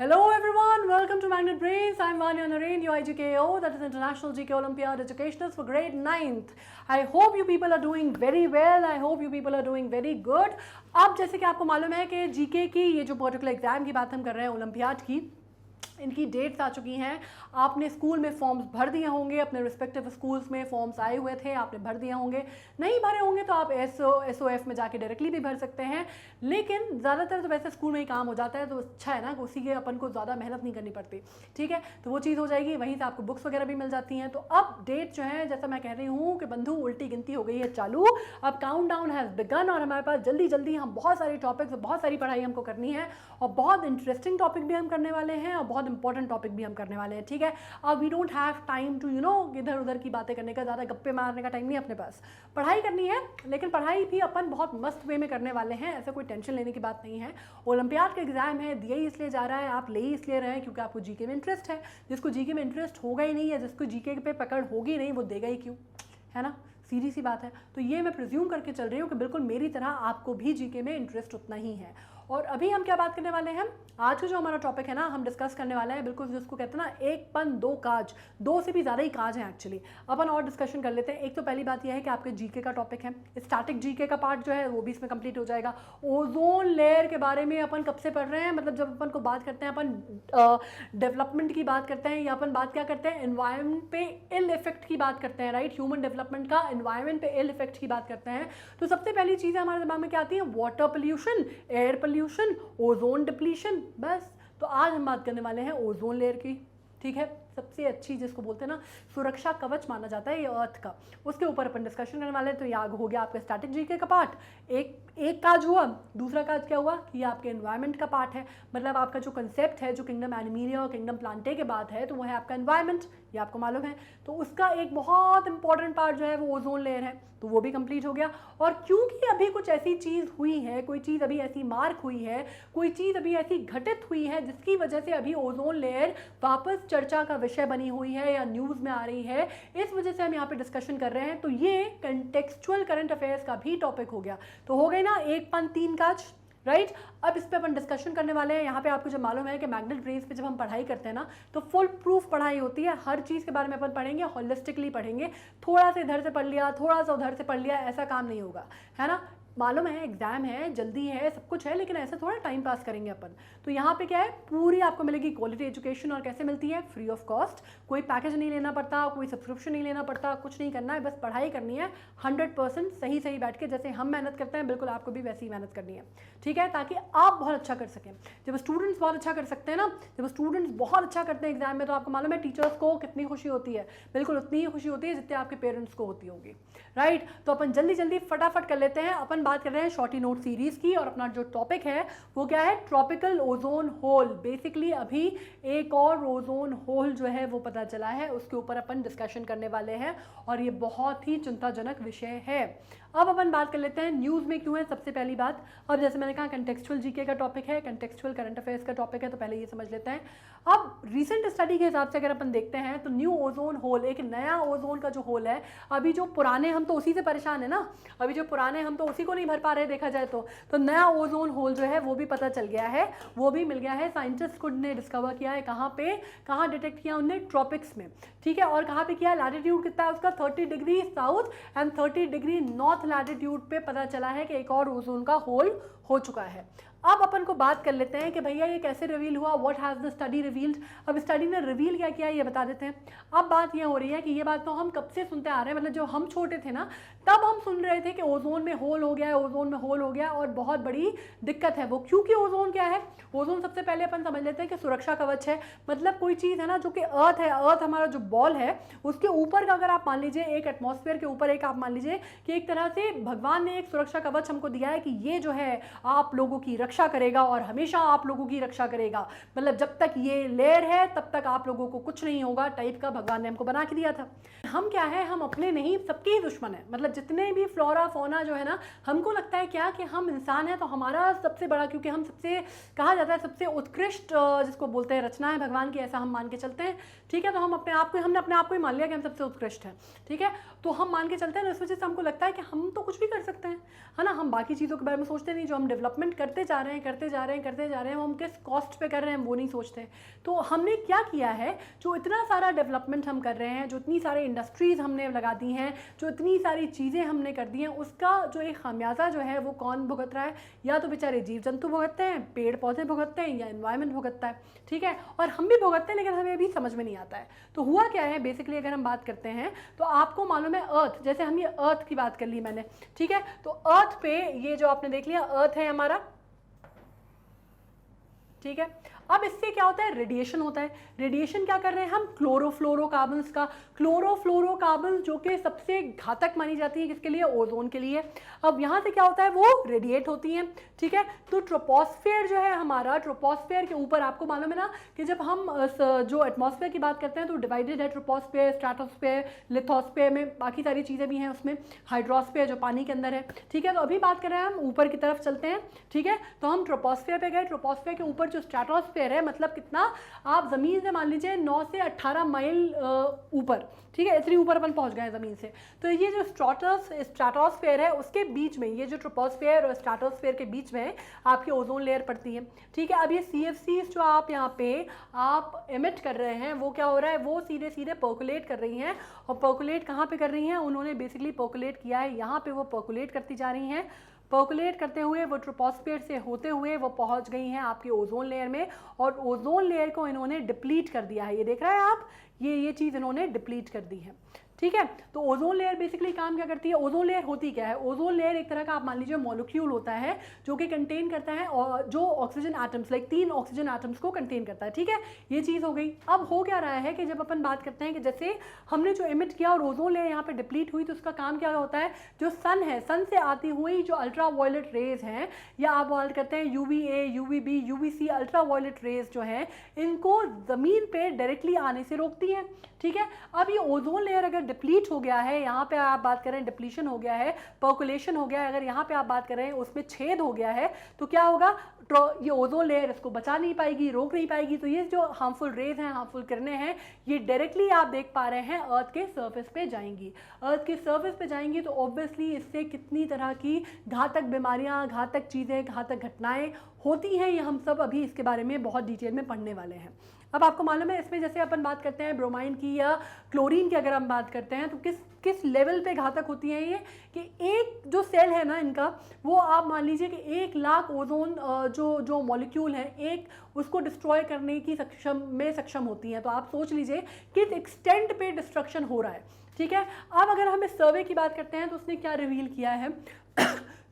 Hello everyone, welcome to Magnet Brains. I'm Vanya Narain, your IGKO, that is International GK Olympiad Educationist for grade 9th. I hope you people are doing very well. I hope you people are doing very good. अब जैसे कि आपको मालूम है कि GK की ये जो पर्टिकुलर एग्जाम की बात हम कर रहे हैं ओलंपियाड की, इनकी डेट्स आ चुकी हैं। आपने स्कूल में फॉर्म्स भर दिए होंगे, अपने रिस्पेक्टिव स्कूल्स में फॉर्म्स आए हुए थे, आपने भर दिए होंगे। नहीं भरे होंगे तो आप SOF में जाके डायरेक्टली भी भर सकते हैं, लेकिन ज़्यादातर तो वैसे स्कूल में ही काम हो जाता है, तो अच्छा है ना, उसी के अपन को ज़्यादा मेहनत नहीं करनी पड़ती। ठीक है, तो वो चीज़ हो जाएगी, वहीं से आपको बुक्स वगैरह भी मिल जाती हैं। तो अब डेट जो है, जैसा मैं कह रही हूँ कि बंधु उल्टी गिनती हो गई है चालू। अब काउंट डाउन हैज़ बिगन और हमारे पास जल्दी जल्दी हम बहुत सारे टॉपिक्स, बहुत सारी पढ़ाई हमको करनी है और बहुत इंटरेस्टिंग टॉपिक भी हम करने वाले हैं और बहुत इंपॉर्टेंट टॉपिक भी हम करने वाले हैं। ठीक है, अब we don't have time to इधर उधर की बातें करने का, ज़्यादा गप्पे मारने का टाइम नहीं अपने पास। पढ़ाई करनी है, लेकिन पढ़ाई भी अपन बहुत मस्त वे में करने वाले हैं, ऐसे कोई टेंशन लेने की बात नहीं है। ओलंपियाड का एग्जाम है, दिया ही इसलिए जा रहा है, आप ले ही इसलिए रहे हैं क्योंकि आपको जीके में इंटरेस्ट है। जिसको जीके में इंटरेस्ट होगा ही नहीं है, जिसको जीके पे पकड़ होगी नहीं, वो देगा ही क्यों, है ना, सीधी सी बात है। तो ये मैं प्रिज्यूम करके चल रही हूँ कि बिल्कुल मेरी तरह आपको भी जीके में इंटरेस्ट उतना ही है। और अभी हम क्या बात करने वाले हैं, आज का जो हमारा टॉपिक है ना, हम डिस्कस करने वाले हैं बिल्कुल जिसको कहते हैं ना एक पन दो काज, दो से भी ज़्यादा ही काज हैं एक्चुअली। अपन और डिस्कशन कर लेते हैं। एक तो पहली बात यह है कि आपके जीके का टॉपिक है, स्टैटिक जीके का पार्ट जो है वो भी इसमें कंप्लीट हो जाएगा। ओजोन लेयर के बारे में अपन कब से पढ़ रहे हैं, मतलब जब अपन को बात करते हैं, अपन डेवलपमेंट की बात करते हैं या अपन बात क्या करते हैं, एनवायरनमेंट पे इल इफेक्ट की बात करते हैं, राइट, ह्यूमन डेवलपमेंट का एनवायरनमेंट पे इल इफेक्ट की बात करते हैं। तो सबसे पहली चीज़ हमारे दिमाग में क्या आती है, water pollution, air pollution, ozone depletion. बस, तो आज हम बात करने वाले हैं ओजोन लेयर की। ठीक है, सबसे अच्छी जिसको बोलते हैं ना सुरक्षा कवच माना जाता है ये अर्थ का, उसके ऊपर अपन डिस्कशन करने वाले हैं। तो याद हो गया आपका स्टैटिक जीके का पार्ट। एक काज हुआ। दूसरा काज क्या हुआ कि ये आपके एनवायरनमेंट का पार्ट है, मतलब आपका जो कंसेप्ट है, जो किंगडम एनिमीलिया और किंगडम प्लांटे के बाद है, तो वो है आपका एनवायरनमेंट, ये आपको मालूम है। तो उसका एक बहुत इंपॉर्टेंट पार्ट जो है वो ओजोन लेयर है, तो वो भी कंप्लीट हो गया। और क्योंकि अभी कुछ ऐसी चीज़ हुई है, कोई चीज़ अभी ऐसी मार्क हुई है, कोई चीज़ अभी ऐसी घटित हुई है जिसकी वजह से अभी ओजोन लेयर वापस चर्चा का विषय बनी हुई है या न्यूज़ में आ रही है, इस वजह से हम यहाँ पे डिस्कशन कर रहे हैं। तो ये कंटेक्चुअल करंट अफेयर्स का भी टॉपिक हो गया। तो हो गए ना एक पन तीन काज, राइट। अब इस पे अपन डिस्कशन करने वाले हैं। यहाँ पे आपको जो मालूम है कि मैग्नेट ब्रेन्स पे जब हम पढ़ाई करते हैं ना, तो फुल प्रूफ पढ़ाई होती है। हर चीज़ के बारे में अपन पढ़ेंगे, होलिस्टिकली पढ़ेंगे। थोड़ा सा इधर से पढ़ लिया, थोड़ा सा उधर से पढ़ लिया, ऐसा काम नहीं होगा, है ना। मालूम है एग्जाम है, जल्दी है, सब कुछ है, लेकिन ऐसे थोड़ा टाइम पास करेंगे अपन। तो यहाँ पे क्या है, पूरी आपको मिलेगी क्वालिटी एजुकेशन। और कैसे मिलती है, फ्री ऑफ कॉस्ट, कोई पैकेज नहीं लेना पड़ता, कोई सब्सक्रिप्शन नहीं लेना पड़ता, कुछ नहीं करना है, बस पढ़ाई करनी है 100% सही सही बैठ के। जैसे हम मेहनत करते हैं, बिल्कुल आपको भी वैसी ही मेहनत करनी है, ठीक है, ताकि आप बहुत अच्छा कर सकें। जब स्टूडेंट्स बहुत अच्छा कर सकते हैं ना, जब स्टूडेंट्स बहुत अच्छा करते हैं एग्जाम में, तो आपको मालूम है टीचर्स को कितनी खुशी होती है, बिल्कुल उतनी ही खुशी होती है जितनी आपके पेरेंट्स को होती होगी, राइट। तो अपन जल्दी जल्दी फटाफट कर लेते हैं। अपन बात कर रहे हैं शॉर्टी नोट सीरीज की, और अपना जो टॉपिक है वो क्या है, ट्रॉपिकल ओजोन होल। बेसिकली अभी एक और ओजोन होल जो है वो पता चला है, उसके ऊपर अपन डिस्कशन करने वाले हैं, और ये बहुत ही चिंताजनक विषय है। अब अपन बात कर लेते हैं न्यूज़ में क्यों है। सबसे पहली बात, अब जैसे मैंने कहा कंटेक्चुअल जीके का टॉपिक है, कंटेक्चुअल करंट अफेयर्स का टॉपिक है, तो पहले ये समझ लेते हैं। अब रीसेंट स्टडी के हिसाब से अगर अपन देखते हैं तो न्यू ओजोन होल, एक नया ओजोन का जो होल है, अभी जो पुराने हम तो उसी से परेशान है ना, अभी जो पुराने हम तो उसी को नहीं भर पा रहे देखा जाए तो नया ओजोन होल जो है वो भी पता चल गया है, वो भी मिल गया है। साइंटिस्ट खुद ने डिस्कवर किया है, कहाँ पे, कहाँ डिटेक्ट किया उन्होंने, ट्रॉपिक्स में, ठीक है। और कहाँ पे किया, लैटिट्यूड कितना है उसका, 30 degree south and 30 degree north latitude पे पता चला है कि एक और ओजोन का होल हो चुका है। अब अपन को बात कर लेते हैं कि भैया ये कैसे रिवील हुआ, what has the study revealed. अब स्टडी ने रिवील क्या किया ये बता देते हैं। अब बात ये हो रही है कि ये बात तो हम कब से सुनते आ रहे हैं, मतलब जब हम छोटे थे ना, तब हम सुन रहे थे कि ओजोन में होल हो गया है, ओजोन में होल हो गया, और बहुत बड़ी दिक्कत है वो। क्योंकि ओजोन क्या है, ओजोन सबसे पहले अपन समझ लेते हैं कि सुरक्षा कवच है। मतलब कोई चीज़ है ना जो कि अर्थ है, अर्थ हमारा जो बॉल है उसके ऊपर का अगर आप मान लीजिए, एक एटमॉस्फेयर के ऊपर एक आप मान लीजिए कि एक तरह से भगवान ने एक सुरक्षा कवच हमको दिया है कि ये जो है आप लोगों की रक्षा करेगा और हमेशा आप लोगों की रक्षा करेगा। मतलब जब तक ये लेयर है तब तक आप लोगों को कुछ नहीं होगा, टाइप का भगवान ने हमको बना के दिया था। हम क्या है, हम अपने नहीं सबके ही दुश्मन है। मतलब जितने भी फ्लोरा फोना जो है ना, हमको लगता है क्या कि हम इंसान हैं तो हमारा सबसे बड़ा, क्योंकि हम सबसे कहा जाता है सबसे उत्कृष्ट जिसको बोलते हैं रचना है भगवान की, ऐसा हम मान के चलते हैं, ठीक है। तो हम अपने आप को, हमने अपने आप को ही मान लिया कि हम सबसे उत्कृष्ट हैं, ठीक है। तो हम मान के चलते हैं, इस वजह से हमको लगता है कि हम तो कुछ भी कर सकते हैं, है ना। हम बाकी चीज़ों के बारे में सोचते नहीं, जो हम डेवलपमेंट करते जा रहे हैं करते जा रहे हैं करते जा रहे हैं, हम किस कॉस्ट पे कर रहे हैं वो नहीं सोचते। तो हमने क्या किया है, जो इतना सारा डेवलपमेंट हम कर रहे हैं, जो इतनी सारी इंडस्ट्रीज़ हमने लगा दी हैं, जो इतनी सारी चीज़ें हमने कर दी हैं, उसका जो एक खामियाजा जो है वो कौन भुगत रहा है? या तो बेचारे जीव जंतु भुगतते हैं, पेड़ पौधे भुगतते हैं, या एनवायरनमेंट भुगतता है। ठीक है, और हम भी भुगतते हैं, लेकिन हमें अभी समझ में नहीं आता है। तो हुआ क्या है बेसिकली, अगर हम बात करते हैं तो आपको मालूम है अर्थ, जैसे हम ये अर्थ की बात कर ली मैंने, ठीक है, तो अर्थ पे ये जो आपने देख लिया अर्थ है हमारा, ठीक है। अब इससे क्या होता है, रेडिएशन होता है। रेडिएशन क्या कर रहे हैं हम, क्लोरोफ्लोरोकार्बन्स का, क्लोरोफ्लोरोकार्बन जो कि सबसे घातक मानी जाती है किसके लिए, ओजोन के लिए। अब यहाँ से क्या होता है, वो रेडिएट होती हैं, ठीक है। तो ट्रोपोस्फेयर जो है हमारा, ट्रोपोस्फेयर के ऊपर आपको मालूम है ना कि जब हम जो एटमॉस्फेयर की बात करते हैं तो डिवाइडेड है, ट्रोपोस्फेयर, स्ट्रेटोस्फेयर, लिथोस्फेयर में बाकी सारी चीज़ें भी हैं, उसमें हाइड्रोस्फेयर जो पानी के अंदर है, ठीक है। तो अभी बात कर रहे हैं हम ऊपर की तरफ चलते हैं, ठीक है। तो हम ट्रोपोस्फेयर पे गए, ट्रोपोस्फेयर के ऊपर जो स्ट्रेटोस्फेयर है, मतलब कितना, आप जमीन से मान लीजिए 9 से 18 माइल ऊपर, ठीक है, इतनी ऊपर अपन पहुंच गए ज़मीन से। तो ये जो स्ट्रेटोस्फेयर है उसके बीच में, ये जो ट्रोपोस्फेयर और स्ट्रेटोस्फेयर के बीच में आपकी ओजोन लेयर पड़ती है, ठीक है। अब ये CFCs जो आप यहाँ पे आप एमिट कर रहे हैं, वो क्या हो रहा है, वो सीधे सीधे पर्कुलेट कर रही हैं। और पर्कुलेट कहाँ पे कर रही हैं, उन्होंने बेसिकली पर्कुलेट किया है यहाँ पे, वो पर्कुलेट करती जा रही हैं। पर्कुलेट करते हुए वो ट्रोपोस्फेयर से होते हुए वो पहुंच गई हैं आपकी ओजोन लेयर में, और ओजोन लेयर को इन्होंने डिप्लीट कर दिया है। ये देख रहे हैं आप, ये चीज़ इन्होंने डिप्लीट कर दी है, ठीक है। तो ओजोन लेयर बेसिकली काम क्या करती है, ओजोन लेयर होती क्या है, ओजोन लेयर एक तरह का आप मान लीजिए मॉलिक्यूल होता है जो कि कंटेन करता है, और जो oxygen atoms, like 3 oxygen atoms को कंटेन करता है, ठीक है। ये चीज़ हो गई। अब हो क्या रहा है कि जब अपन बात करते हैं कि जैसे हमने जो इमिट किया और ओजोन लेयर यहाँ पे डिप्लीट हुई, तो उसका काम क्या होता है, जो सन है, सन से आती हुई जो अल्ट्रा वायलेट रेज हैं, या आप बात करते हैं UVA, UVB, UVC, ultraviolet rays जो हैं, इनको ज़मीन पे डायरेक्टली आने से रोकती हैं, ठीक है। अब ये ओजोन लेयर अगर डिप्लीट हो गया है, यहाँ पे आप बात कर रहे हैं डिप्लीशन हो गया है, पर्कुलेशन हो गया है, अगर यहाँ पे आप बात कर रहे हैं उसमें छेद हो गया है, तो क्या होगा, ये ओजोन लेयर इसको बचा नहीं पाएगी, रोक नहीं पाएगी। तो ये जो हार्मफुल रेज हैं, हार्मफुल किरणें हैं, ये डायरेक्टली आप देख पा रहे हैं अर्थ के सर्फेस पे जाएंगी। अर्थ के सर्फेस पे जाएंगी तो ऑब्वियसली इससे कितनी तरह की घातक बीमारियां, घातक चीज़ें, घातक घटनाएं होती हैं, ये हम सब अभी इसके बारे में बहुत डिटेल में पढ़ने वाले हैं। अब आपको मालूम है इसमें जैसे अपन बात करते हैं ब्रोमाइन की या क्लोरीन की, अगर हम बात करते हैं तो किस लेवल पे घातक होती हैं ये, कि एक जो सेल है ना इनका, वो आप मान लीजिए कि 1 लाख ओजोन जो मॉलिक्यूल है, एक उसको डिस्ट्रॉय करने की सक्षम होती हैं। तो आप सोच लीजिए किस एक्सटेंट पे डिस्ट्रक्शन हो रहा है, ठीक है। अब अगर हम इस सर्वे की बात करते हैं तो उसने क्या रिवील किया है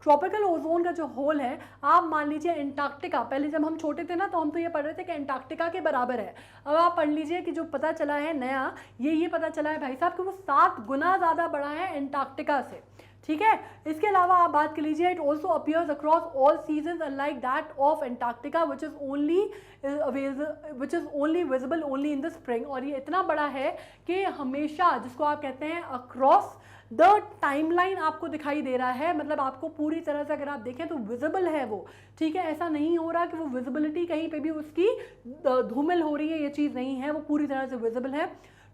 ट्रॉपिकल ओजोन का जो होल है, आप मान लीजिए एंटार्क्टिका, पहले जब हम छोटे थे ना तो हम तो ये पढ़ रहे थे कि एंटार्क्टिका के बराबर है। अब आप पढ़ लीजिए कि जो पता चला है नया, ये पता चला है भाई साहब कि वो 7 गुना ज़्यादा बड़ा है एंटार्क्टिका से, ठीक है। इसके अलावा आप बात कर लीजिए, it also appears across all seasons unlike that of Antarctica which is only visible only in the spring. और ये इतना बड़ा है कि हमेशा, जिसको आप कहते हैं अक्रॉस द टाइमलाइन आपको दिखाई दे रहा है, मतलब आपको पूरी तरह से अगर आप देखें तो विजिबल है वो, ठीक है। ऐसा नहीं हो रहा कि वो विजिबिलिटी कहीं पे भी उसकी धूमिल हो रही है, ये चीज़ नहीं है, वो पूरी तरह से विजिबल है।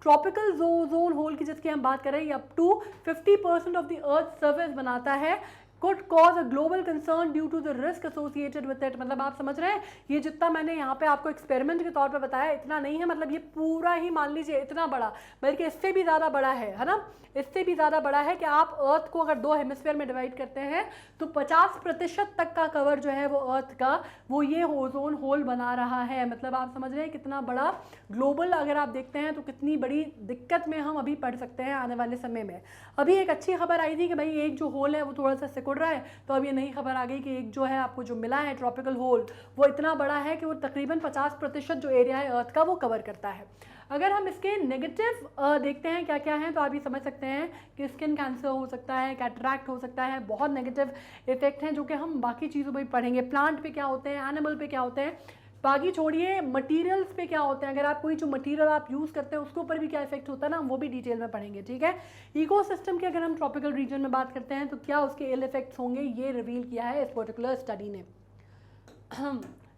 ट्रॉपिकल जोन होल की जिसकी हम बात कर रहे हैं, up to 50% of the earth surface बनाता है, could cause a global concern due to the risk associated with it। मतलब आप समझ रहे हैं, ये जितना मैंने यहाँ पे आपको एक्सपेरिमेंट के तौर पे बताया इतना नहीं है, मतलब ये पूरा ही मान लीजिए इतना बड़ा, बल्कि इससे भी ज़्यादा बड़ा है ना, इससे भी ज़्यादा बड़ा है कि आप अर्थ को अगर 2 हेमिस्फीयर में डिवाइड करते हैं तो 50% तक का कवर जो है वो अर्थ का, वो ये ओजोन होल बना रहा है। मतलब आप समझ रहे हैं कितना बड़ा ग्लोबल, अगर आप देखते हैं तो कितनी बड़ी दिक्कत में हम अभी पड़ सकते हैं आने वाले समय में। अभी एक अच्छी खबर आई थी कि भाई एक जो होल है वो थोड़ा सा सिकुड़ रहा है, तो अब ये नई खबर आ गई कि एक जो है आपको जो मिला है ट्रॉपिकल होल, वो इतना बड़ा है कि वो तकरीबन 50% जो एरिया है अर्थ का वो कवर करता है। अगर हम इसके नेगेटिव देखते हैं क्या क्या हैं, तो आप ये समझ सकते हैं कि स्किन कैंसर हो सकता है, कैटरैक्ट हो सकता है, बहुत नेगेटिव इफेक्ट हैं जो कि हम बाकी चीज़ों पर भी पढ़ेंगे। प्लांट पे क्या होते हैं, एनिमल पे क्या होते हैं, बाकी छोड़िए मटेरियल्स पे क्या होते हैं, अगर आप कोई जो मटेरियल आप यूज़ करते हैं उसके ऊपर भी क्या इफेक्ट होता है ना, वो भी डिटेल में पढ़ेंगे, ठीक है। इकोसिस्टम की अगर हम ट्रॉपिकल रीजन में बात करते हैं तो क्या उसके इल इफेक्ट्स होंगे, ये रिवील किया है इस पर्टिकुलर स्टडी ने।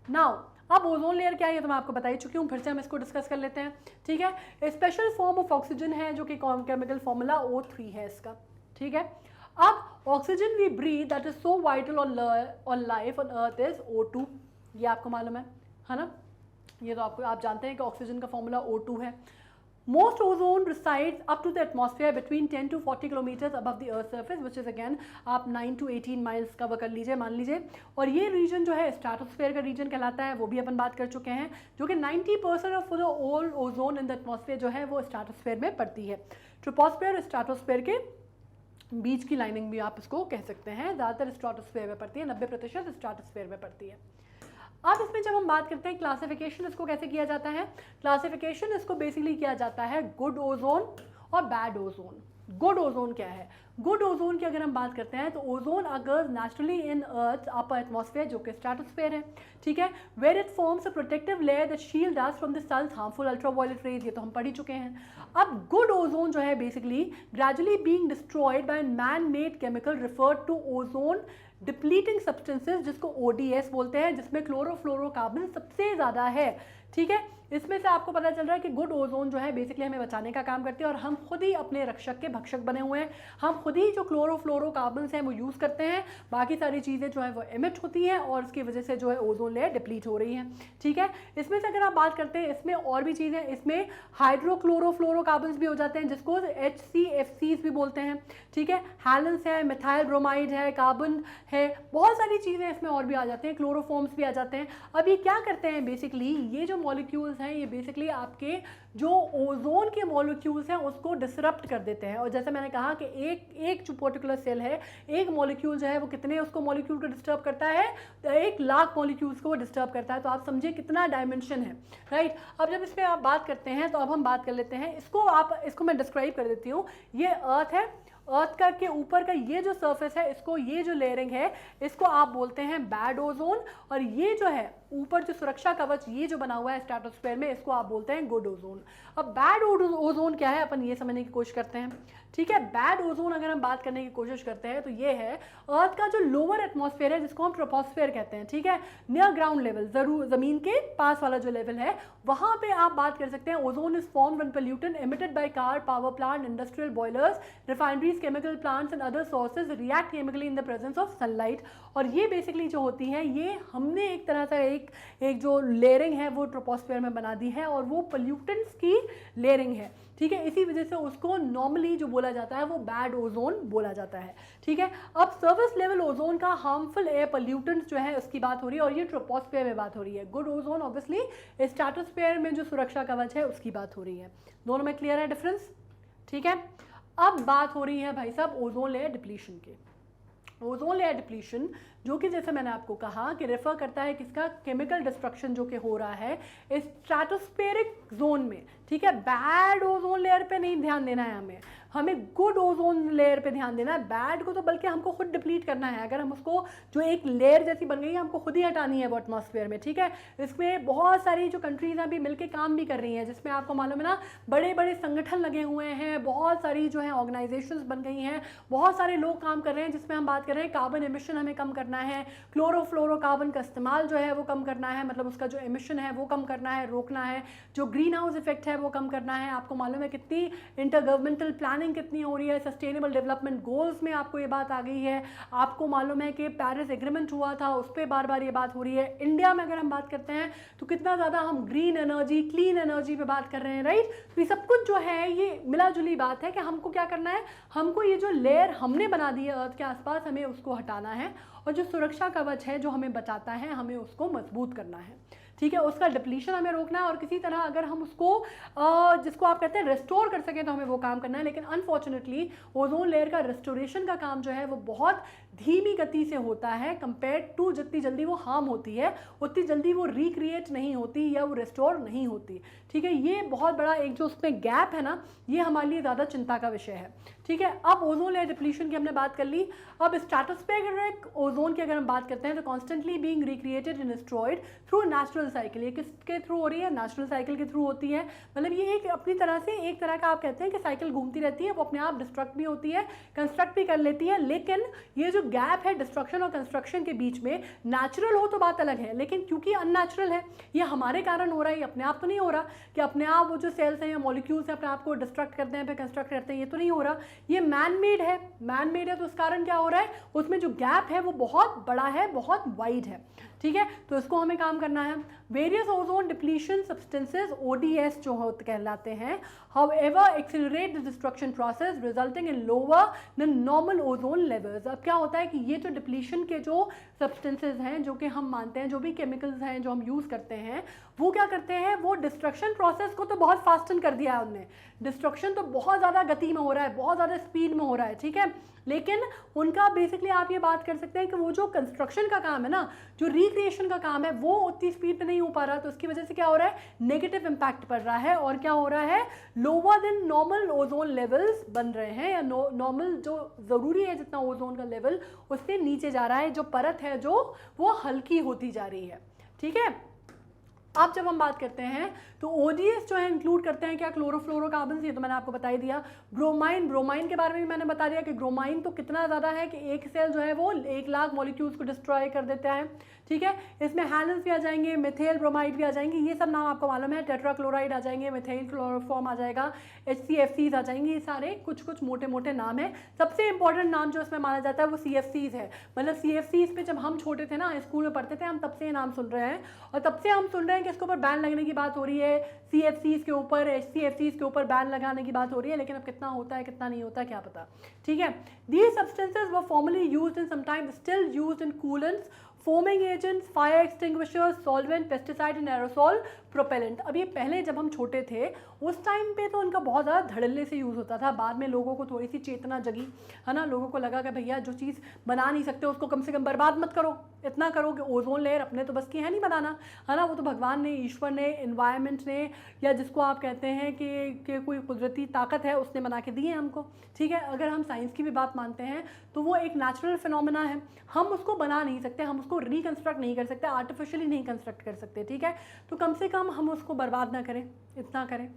नाउ अब ओजोन लेयर क्या है ये तो मैं आपको बता ही चुकी हूँ, फिर से हम इसको डिस्कस कर लेते हैं, ठीक है। स्पेशल फॉर्म ऑफ ऑक्सीजन है जो कि केमिकल फॉर्मूला O3 है इसका, ठीक है। अब oxygen we breathe that is so vital on life on earth is O2। ये आपको मालूम है ना, ये तो आपको आप जानते हैं कि ऑक्सीजन का फॉर्मूला O2 है। Most ozone resides up to the atmosphere between 10 to 40 kilometers above the earth surface, which is again आप 9 to 18 miles कवर कर लीजिए, मान लीजिए। और ये रीजन जो है स्ट्रेटोस्फेयर का रीजन कहलाता है, वो भी अपन बात कर चुके हैं, जो कि 90% of the all ozone in the atmosphere जो है वो स्ट्रेटोस्फेयर में पड़ती है। ट्रोपोस्फेयर और स्ट्रेटोस्फेयर के बीच की लाइनिंग भी आप इसको कह सकते हैं, ज़्यादातर स्ट्रेटोस्फेयर में पड़ती है, 90% स्ट्रेटोस्फेयर में पड़ती है। अब इसमें जब हम बात करते हैं क्लासिफिकेशन, इसको कैसे किया जाता है? क्लासिफिकेशन इसको बेसिकली किया जाता है गुड ओजोन और बैड ओजोन। गुड ओजोन क्या है? गुड ओजोन की अगर हम बात करते हैं तो ozone occurs naturally in earth upper atmosphere, जो कि स्ट्रेटोस्फेयर है, ठीक है, where it forms a protective layer that shield us from the sun's harmful ultraviolet rays. ये तो हम पढ़ ही चुके हैं। अब गुड ओजोन जो है basically gradually being destroyed by man made chemical referred to ozone depleting substances, जिसको ODS बोलते हैं, जिसमें क्लोरोफ्लोरोकार्बन सबसे ज़्यादा है, ठीक है। इसमें से आपको पता चल रहा है कि गुड ओजोन जो है बेसिकली हमें बचाने का काम करती है, और हम खुद ही अपने रक्षक के भक्षक बने हुए हैं। हम खुद ही जो क्लोरोफ्लोरोकार्बन्स हैं वो यूज़ करते हैं, बाकी सारी चीज़ें जो है वो एमिट होती हैं, और उसकी वजह से जो है ओजोन लेयर डिप्लीट हो रही है, ठीक है। इसमें से अगर आप बात करते हैं, इसमें और भी चीज़ें, इसमें हाइड्रोक्लोरोफ्लोरोकार्बन्स भी हो जाते हैं, जिसको HCFCs भी बोलते हैं, ठीक है। हैलेंस है, मिथाइल ब्रोमाइड है, कार्बन है, बहुत सारी चीज़ें इसमें और भी आ जाते हैं, क्लोरोफॉर्म्स भी आ जाते हैं। अब ये क्या करते हैं बेसिकली, ये जो मॉलिक्यूल्स हैं ये बेसिकली आपके जो ओजोन के मॉलिक्यूल्स हैं उसको डिसरप्ट कर देते हैं। और जैसे मैंने कहा कि एक जो पर्टिकुलर सेल है, एक मॉलिक्यूल जो है वो कितने उसको मॉलिक्यूल को डिस्टर्ब करता है, 1,00,000 मॉलिक्यूल्स को वो डिस्टर्ब करता है। तो आप समझिए कितना डायमेंशन है, राइट। अब जब इसमें आप बात करते हैं तो अब हम बात कर लेते हैं इसको मैं डिस्क्राइब कर देती हूँ। ये अर्थ है, अर्थ का के ऊपर का ये जो सरफेस है, इसको ये जो लेयरिंग है इसको आप बोलते हैं बैड ओजोन, और ये जो है ऊपर जो सुरक्षा कवच ये जो बना हुआ है स्ट्रेटोस्फेयर में, इसको आप बोलते हैं गुड ओजोन। अब बैड ओजोन क्या है अपन ये समझने की कोशिश करते हैं, ठीक है। बैड ओजोन अगर हम बात करने की कोशिश करते हैं तो ये है अर्थ का जो लोअर एटमॉस्फेयर है, जिसको हम ट्रोपोस्फेयर कहते हैं, ठीक है, नियर ग्राउंड लेवल, जमीन के पास वाला जो लेवल है, वहां पे आप बात कर सकते हैं। Ozone is formed when pollutant emitted by car, power plant, industrial boilers, refineries, chemical plants and other sources react chemically in the presence of sunlight. और ये बेसिकली जो होती है, ये हमने एक तरह से एक जो लेयरिंग है वो ट्रोपोस्फेयर में बना दी है, और वो पोल्यूटेंट्स की लेयरिंग है, ठीक है। इसी वजह से उसको नॉर्मली जो बोला जाता है वो बैड ओजोन बोला जाता है, ठीक है। अब सर्विस लेवल ओजोन का हार्मफुल एयर पोल्यूटेंट्स जो है उसकी बात हो रही है, और ये ट्रोपोस्फेयर में बात हो रही है। गुड ओजोन ऑब्वियसली स्ट्रेटोस्फेयर में जो सुरक्षा कवच है उसकी बात हो रही है। दोनों में क्लियर है डिफरेंस, ठीक है। अब बात हो रही है भाई साहब ओजोन लेयर डिप्लीशन की। ओजोन लेयर डिप्लीशन जो कि जैसे मैंने आपको कहा कि रेफर करता है किसका, केमिकल डिस्ट्रक्शन जो कि हो रहा है स्ट्रेटोस्फेरिक जोन में, ठीक है। बैड ओजोन लेयर पे नहीं ध्यान देना है, हमें गुड ओजोन लेयर पे ध्यान देना है। बैड को तो बल्कि हमको खुद डिप्लीट करना है, अगर हम उसको जो एक लेयर जैसी बन गई है हमको खुद ही हटानी है वो एटमॉस्फेयर में, ठीक है। इसमें बहुत सारी जो कंट्रीज हैं अभी मिलकर काम भी कर रही हैं, जिसमें आपको मालूम है ना बड़े बड़े संगठन लगे हुए हैं, बहुत सारी जो है ऑर्गेनाइजेशंस बन गई हैं, बहुत सारे लोग काम कर रहे हैं, जिसमें हम बात कर रहे हैं कार्बन एमिशन हमें कम करना है, क्लोरोफ्लोरोकार्बन का इस्तेमाल जो है वो कम करना है, मतलब उसका जो एमिशन है वो कम करना है, रोकना है, जो ग्रीन हाउस इफेक्ट है वो कम करना है। आपको मालूम है कितनी इंटरगवर्नमेंटल प्लानिंग कितनी हो रही है, सस्टेनेबल डेवलपमेंट गोल्स में आपको ये बात आ गई है। आपको मालूम है कि पेरिस एग्रीमेंट हुआ था, उस पर बार बार ये बात हो रही है। इंडिया में अगर हम बात करते हैं तो कितना ज़्यादा हम ग्रीन एनर्जी, क्लीन एनर्जी पे बात कर रहे हैं, राइट। तो ये सब कुछ जो है ये मिला जुली बात है कि हमको क्या करना है, हमको ये जो लेयर हमने बना दी है अर्थ के आसपास हमें उसको हटाना है, और जो सुरक्षा कवच है जो हमें बचाता है हमें उसको मजबूत करना है, ठीक है। उसका डिप्लीशन हमें रोकना है, और किसी तरह अगर हम उसको जिसको आप कहते हैं रेस्टोर कर सकें तो हमें वो काम करना है। लेकिन अनफॉर्चुनेटली ओजोन लेयर का रेस्टोरेशन का काम जो है वो बहुत धीमी गति से होता है, कंपेयर टू जितनी जल्दी वो हार्म होती है उतनी जल्दी वो रिक्रिएट नहीं होती या वो रेस्टोर नहीं होती, ठीक है। ये बहुत बड़ा एक जो उसमें गैप है ना, ये हमारे लिए ज़्यादा चिंता का विषय है, ठीक है। अब ओजोन लेयर डिप्लीशन की हमने बात कर ली। अब स्ट्रेटोस्फेरिक ओजोन की अगर हम बात करते हैं तो constantly being recreated and destroyed through natural cycle. ये किसके थ्रू हो रही है, नेचुरल साइकिल के थ्रू होती है। मतलब ये एक अपनी तरह से एक तरह का आप कहते हैं कि साइकिल घूमती रहती है, वो अपने आप डिस्ट्रक्ट भी होती है, कंस्ट्रक्ट भी कर लेती है। लेकिन ये जो गैप है डिस्ट्रक्शन और कंस्ट्रक्शन के बीच में, नेचुरल हो तो बात अलग है, लेकिन क्योंकि अननेचुरल है, ये हमारे कारण हो रहा है, ये अपने आप तो नहीं हो रहा कि अपने आप वो जो सेल्स हैं या मॉलिक्यूल्स हैं अपने आप को डिस्ट्रक्ट करते हैं फिर कंस्ट्रक्ट करते हैं, ये तो नहीं हो रहा, ये मैन मेड है। मैन मेड है तो उस कारण क्या हो रहा है, उसमें जो गैप है वो बहुत बड़ा है, बहुत वाइड है, ठीक है। तो इसको हमें काम करना है। Various ozone depletion substances ODS जो होते कहलाते हैं, however accelerate the destruction process resulting in lower than normal ozone levels। अब क्या होता है कि ये जो डिप्लीशन के जो सब्सटेंसेज हैं जो कि हम मानते हैं, जो भी केमिकल्स हैं जो हम यूज़ करते हैं, वो क्या करते हैं, वो डिस्ट्रक्शन प्रोसेस को तो बहुत फास्टन कर दिया है उनने, डिस्ट्रक्शन तो बहुत ज़्यादा गति में हो रहा है, बहुत ज़्यादा स्पीड में हो रहा है, ठीक है। लेकिन उनका बेसिकली आप ये बात कर सकते हैं कि वो जो कंस्ट्रक्शन का काम है ना, जो रिक्रिएशन का काम है, वो उतनी स्पीड पे नहीं हो पा रहा, तो उसकी वजह से क्या हो रहा है, नेगेटिव इम्पैक्ट पड़ रहा है, और क्या हो रहा है, lower than normal ozone levels बन रहे हैं, या नॉर्मल जो ज़रूरी है जितना ओजोन का लेवल, उससे नीचे जा रहा है, जो परत है जो वो हल्की होती जा रही है, ठीक है। अब जब हम बात करते हैं तो ODS जो है इंक्लूड करते हैं क्या, क्लोरोफ्लोरोकार्बन, ये तो मैंने आपको बता ही दिया। ब्रोमाइन के बारे में भी मैंने बता दिया कि ब्रोमाइन तो कितना ज़्यादा है कि एक सेल जो है वो 1 लाख मॉलिक्यूल्स को डिस्ट्रॉय कर देता है, ठीक है। इसमें हैलेंस भी आ जाएंगे, मिथेल ब्रोमाइड भी आ जाएंगे, ये सब नाम आपको मालूम है, टेट्राक्लोराइड आ जाएंगे, मिथाइल क्लोरोफॉर्म आ जाएगा, HCFCs आ जाएंगे, ये सारे कुछ कुछ मोटे मोटे नाम है। सबसे इंपॉर्टेंट नाम जो इसमें माना जाता है वो CFCs है, मतलब CFCs पे जब हम छोटे थे ना, स्कूल में पढ़ते थे, हम तब से ये नाम सुन रहे हैं, और तब से हम सुन रहे हैं कि इसके ऊपर बैन लगने की बात हो रही है, CFCs के ऊपर, HCFCs के ऊपर बैन लगाने की बात हो रही है, लेकिन अब कितना होता है कितना नहीं होता क्या पता, ठीक है। These substances were formerly used and sometimes still used in coolants, foaming agents, fire extinguishers, solvent, pesticide and aerosol propellant। अब ये पहले जब हम छोटे थे उस टाइम पे तो उनका बहुत ज़्यादा धड़ल्ले से यूज़ होता था, बाद में लोगों को थोड़ी सी चेतना जगी है ना, लोगों को लगा कि भैया जो चीज़ बना नहीं सकते उसको कम से कम बर्बाद मत करो, इतना करो कि ओजोन लेयर अपने तो बस की है नहीं बनाना, है ना, वो तो भगवान ने, ईश्वर ने, इन्वायरमेंट ने, या जिसको आप कहते हैं कि कोई कुदरती ताकत है उसने बना के दी है हमको, ठीक है। अगर हम साइंस की भी बात मानते हैं तो वो एक नेचुरल फिनोमेना है, हम उसको बना नहीं सकते, हम उसको रिकंस्ट्रक्ट नहीं कर सकते, आर्टिफिशियली नहीं कंस्ट्रक्ट कर सकते, ठीक है। तो कम से कम हम उसको बर्बाद ना करें, इतना करें।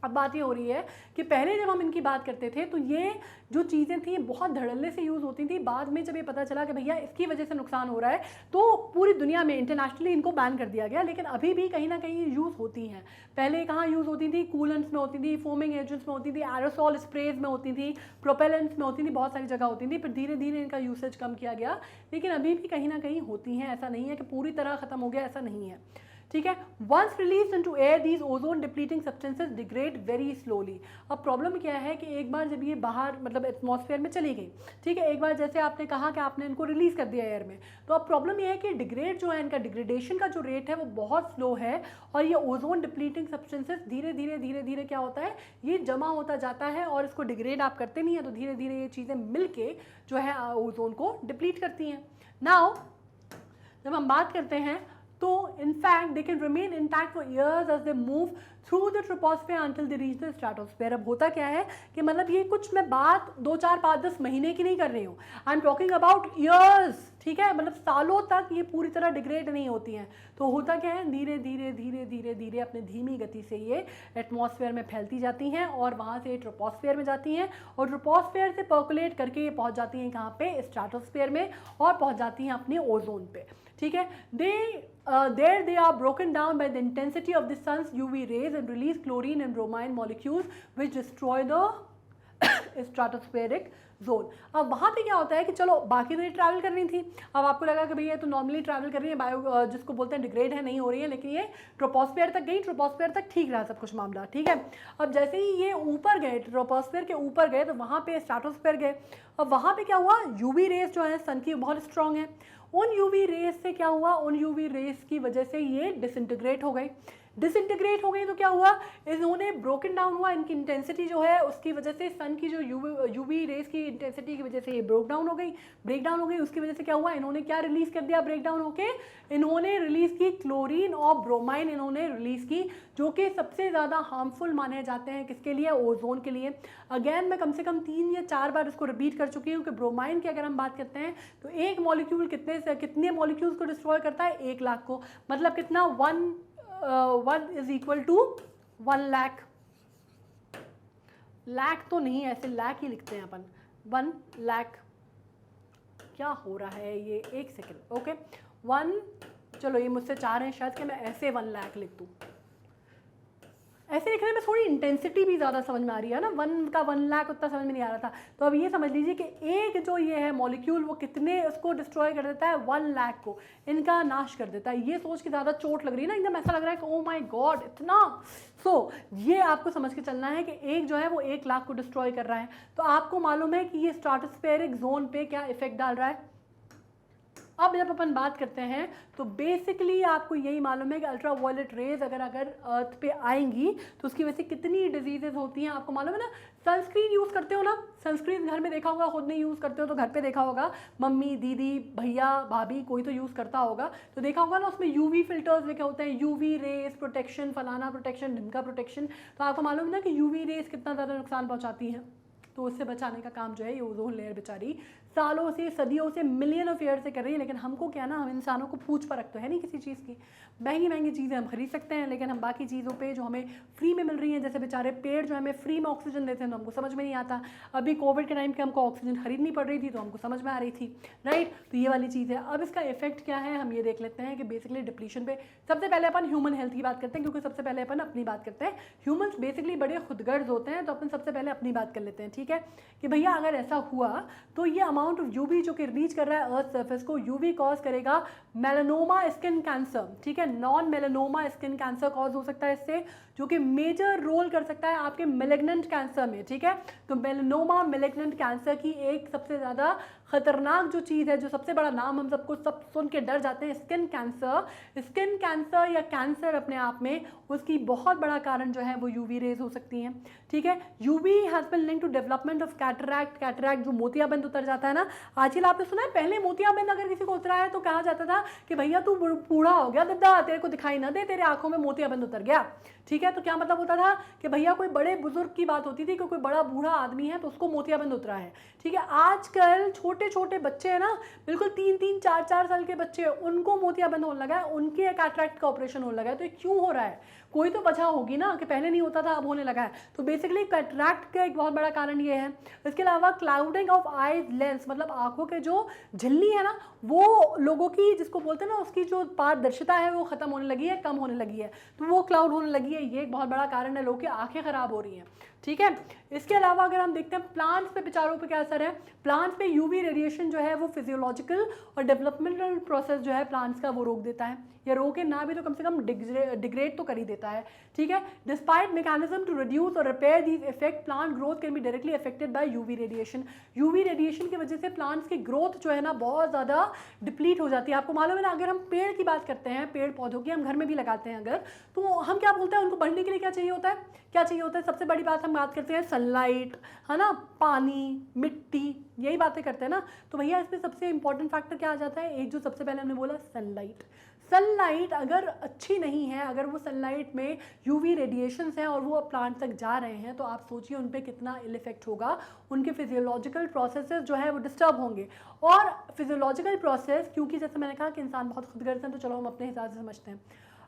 अब बात ये हो रही है कि पहले जब हम इनकी बात करते थे तो ये जो चीज़ें थी बहुत धड़ल्ले से यूज़ होती थी, बाद में जब ये पता चला कि भैया इसकी वजह से नुकसान हो रहा है तो पूरी दुनिया में इंटरनेशनली इनको बैन कर दिया गया, लेकिन अभी भी कहीं ना कहीं यूज़ होती हैं। पहले कहाँ यूज़ होती थी, कूलेंट्स में होती थी, फोमिंग एजेंट्स में होती थी, एरोसॉल स्प्रेज में होती थी, प्रोपेलेंट्स में होती थी, बहुत सारी जगह होती थी, फिर धीरे धीरे इनका यूसेज कम किया गया, लेकिन अभी भी कहीं ना कहीं होती हैं, ऐसा नहीं है कि पूरी तरह ख़त्म हो गया, ऐसा नहीं है, ठीक है। Once release into air these ozone depleting substances degrade very slowly. अब प्रॉब्लम क्या है कि एक बार जब ये बाहर मतलब एटमॉस्फेयर में चली गई, ठीक है, एक बार जैसे आपने कहा कि आपने इनको रिलीज कर दिया एयर में, तो अब प्रॉब्लम ये है कि डिग्रेड जो है, इनका डिग्रेडेशन का जो रेट है वो बहुत स्लो है, और ये ओजोन डिप्लीटिंग सब्सटेंसेज धीरे धीरे धीरे धीरे क्या होता है, ये जमा होता जाता है, और इसको डिग्रेड आप करते नहीं है तो धीरे धीरे ये चीज़ें मिल के जो है ओजोन को डिप्लीट करती हैं। नाउ जब हम बात करते हैं तो in fact they can remain intact for years as they move through the troposphere until they reach the stratosphere. अब होता क्या है कि मतलब ये कुछ मैं बात 2, 4, 5, 10 महीने की नहीं कर रही हूँ, I am talking about years, ठीक है, मतलब सालों तक ये पूरी तरह डिग्रेड नहीं होती हैं। तो होता क्या है, धीरे धीरे धीरे धीरे धीरे अपने धीमी गति से ये एटमॉस्फेयर में फैलती जाती हैं, और वहाँ से ट्रोपोस्फेयर में जाती हैं, और ट्रोपोस्फेयर से पर्कुलेट करके ये पहुँच जाती हैं कहाँ पे, स्ट्रेटोस्फेयर में, और पहुँच जाती हैं अपने ओजोन पे, ठीक है। There they are broken down by the intensity of the sun's UV rays and release chlorine and bromine molecules which destroy the stratospheric zone। अब वहाँ पे क्या होता है कि चलो बाकी तो ये ट्रैवल कर रही थी, अब आपको लगा कि भैया तो नॉर्मली ट्रैवल कर रही है, बायो जिसको बोलते हैं डिग्रेड है, नहीं हो रही है, लेकिन ये ट्रोपोस्फेयर तक गई, ट्रोपोस्फेयर तक ठीक रहा सब कुछ मामला, ठीक है। अब जैसे ही ये ऊपर गए, ट्रोपोस्फेयर के ऊपर गए, तो वहाँ पे स्ट्रेटोस्फेयर गए, अब वहाँ पे क्या हुआ, यूवी रेज जो है सन की बहुत स्ट्रॉन्ग है, उन यूवी रेज से क्या हुआ, उन यूवी रेज की वजह से ये डिसइंटीग्रेट हो गई, डिसइंटीग्रेट हो गई तो क्या हुआ, इन्होंने ब्रोकन डाउन हुआ, इनकी इंटेंसिटी जो है उसकी वजह से, सन की जो यूवी रेज की इंटेंसिटी की वजह से ये ब्रेक डाउन हो गई, उसकी वजह से क्या हुआ, इन्होंने क्या रिलीज कर दिया ब्रेक डाउन होके, इन्होंने रिलीज की क्लोरीन और ब्रोमाइन, इन्होंने रिलीज की, जो कि सबसे ज़्यादा हार्मफुल माने जाते हैं किसके लिए, ओजोन के लिए। अगेन मैं कम से कम 3 या 4 बार इसको रिपीट कर चुकी हूँ कि ब्रोमाइन की अगर हम बात करते हैं तो एक मॉलिक्यूल कितने मॉलिक्यूल्स को डिस्ट्रॉय करता है, 1 लाख को, मतलब कितना, 1 is equal to 1 lakh, lakh तो नहीं, ऐसे लाख ही लिखते हैं अपन, 1 लाख, क्या हो रहा है ये, एक सेकेंड, ओके 1, चलो ये मुझसे चाह रहे हैं शायद कि मैं ऐसे 1 लाख लिख दूँ, ऐसे लिखने में थोड़ी इंटेंसिटी भी ज़्यादा समझ में आ रही है ना, 1 का 1 लाख उतना समझ में नहीं आ रहा था। तो अब ये समझ लीजिए कि एक जो ये है मॉलिक्यूल वो कितने उसको डिस्ट्रॉय कर देता है, 1 लाख को इनका नाश कर देता है। ये सोच के ज़्यादा चोट लग रही है ना, एकदम ऐसा लग रहा है कि ओ माय गॉड इतना। ये आपको समझ के चलना है कि एक जो है वो 1 लाख को डिस्ट्रॉय कर रहा है। तो आपको मालूम है कि ये स्ट्राटोस्फेरिक जोन पे क्या इफेक्ट डाल रहा है। अब जब अपन बात करते हैं तो बेसिकली आपको यही मालूम है कि अल्ट्रा वायलेट रेज अगर अर्थ पे आएंगी तो उसकी वजह से कितनी डिजीजेज होती हैं, आपको मालूम है ना। सनस्क्रीन यूज़ करते हो ना, सनस्क्रीन घर में देखा होगा, खुद नहीं यूज़ करते हो तो घर पे देखा होगा, मम्मी दीदी भैया भाभी कोई तो यूज़ करता होगा, तो देखा होगा ना उसमें यूवी फिल्टर्स लिखे होते हैं, यूवी रेज प्रोटेक्शन, फलाना प्रोटेक्शन, ढिमका प्रोटेक्शन। तो आपको मालूम है ना कि यूवी रेज कितना ज़्यादा नुकसान पहुँचाती हैं। तो उससे बचाने का काम जो है ये ओजोन लेयर बेचारी सालों से, सदियों से, मिलियन ऑफ ईयर से कर रही है। लेकिन हमको क्या ना, हम इंसानों को पूछ परख तो है नहीं किसी चीज़ की। महंगी महंगी चीज़ें हम खरीद सकते हैं, लेकिन हम बाकी चीज़ों पे जो हमें फ्री में मिल रही हैं, जैसे बेचारे पेड़ जो हमें फ्री में ऑक्सीजन देते हैं तो हमको समझ में नहीं आता। अभी कोविड के टाइम पे हमको ऑक्सीजन खरीदनी पड़ रही थी तो हमको समझ में आ रही थी, राइट। तो ये वाली चीज़ है। अब इसका इफेक्ट क्या है हम ये देख लेते हैं कि बेसिकली डिप्लीशन पे सबसे पहले अपन ह्यूमन हेल्थ की बात करते हैं, क्योंकि सबसे पहले अपन अपनी बात करते हैं। ह्यूमन्स बेसिकली बड़े खुदगर्ज होते हैं, तो अपन सबसे पहले अपनी बात कर लेते हैं, ठीक है। कि भैया अगर ऐसा हुआ तो ये अमाउंट ऑफ यूवी जो कि रीच कर रहा है अर्थ सरफेस को, यूवी कॉज करेगा मेलानोमा स्किन कैंसर, ठीक है। Non melanoma skin cancer cause हो सकता है इससे, जो कि मेजर रोल कर सकता है आपके मेलिग्नेंट कैंसर में, ठीक है। तो मेलानोमा मेलिग्नेंट कैंसर की एक सबसे ज़्यादा खतरनाक जो चीज़ है, जो सबसे बड़ा नाम हम सबको सब सुन के डर जाते हैं, स्किन कैंसर। स्किन कैंसर या कैंसर अपने आप में उसकी बहुत बड़ा कारण जो है वो यूवी रेज हो सकती हैं, ठीक है। UV has been linked to development of cataract. Cataract जो मोतियाबिंद उतर जाता है ना, आजकल आपने सुना है, पहले मोतियाबिंद अगर किसी को उतरा है तो कहा जाता था कि भैया तू बूढ़ा हो गया दद्दा, तेरे को दिखाई ना दे, तेरे आंखों में मोतियाबिंद उतर गया, ठीक है। तो क्या मतलब होता था कि भैया कोई बड़े बुजुर्ग की बात होती थी कि कोई बड़ा बूढ़ा आदमी है तो उसको मोतियाबिंद उतरा है, ठीक है। आजकल छोटे छोटे बच्चे हैं ना, बिल्कुल 3-3, 4-4 साल के बच्चे, उनको मोतियाबिंद होने लगा है, उनके कैटरैक्ट का ऑपरेशन होने लगा है। तो ये क्यों हो रहा है? कोई तो वजह होगी ना कि पहले नहीं होता था अब होने लगा है। तो बेसिकली कैटरैक्ट का एक बहुत बड़ा कारण ये है। इसके अलावा क्लाउडिंग ऑफ आईज लेंस, मतलब आंखों के जो झिल्ली है ना, वो लोगों की जिसको बोलते हैं ना, उसकी जो पारदर्शिता है वो खत्म होने लगी है, कम होने लगी है, तो वो क्लाउड होने लगी है। ये एक बहुत बड़ा कारण है, लोगों की आंखें खराब हो रही हैं, ठीक है। इसके अलावा अगर हम देखते हैं प्लांट्स पे बेचारों पे क्या असर है, प्लांट्स पे यूवी रेडिएशन जो है वो फिजियोलॉजिकल और डेवलपमेंटल प्रोसेस जो है प्लांट्स का वो रोक देता है, या रोके ना भी तो कम से कम डिग्रेड तो कर ही देता है, ठीक है। डिस्पाइट मैकेनिज्म टू रिड्यूस और repair these effect, plant growth can be directly affected by UV radiation. UV radiation की वजह से प्लांट्स की ग्रोथ जो है ना बहुत ज़्यादा डिप्लीट हो जाती है। आपको मालूम है ना, अगर हम पेड़ की बात करते हैं, पेड़ पौधों की, हम घर में भी लगाते हैं अगर, तो हम क्या बोलते हैं, उनको बढ़ने के लिए क्या चाहिए होता है, क्या चाहिए होता है? सबसे बड़ी बात हम बात करते हैं सनलाइट, है ना, पानी, मिट्टी, यही बातें करते हैं ना। तो भैया इसमें सबसे इंपॉर्टेंट फैक्टर क्या आ जाता है, एक जो सबसे पहले हमने बोला सनलाइट। सनलाइट अगर अच्छी नहीं है, अगर वो सनलाइट में यूवी रेडिएशंस हैं और वो प्लांट तक जा रहे हैं, तो आप सोचिए उन पे कितना इल इफेक्ट होगा, उनके फिजियोलॉजिकल प्रोसेसेस जो है वो डिस्टर्ब होंगे। और फिजियोलॉजिकल प्रोसेस, क्योंकि जैसे मैंने कहा कि इंसान बहुत खुदगर्ज हैं, तो चलो हम अपने हिसाब से समझते हैं।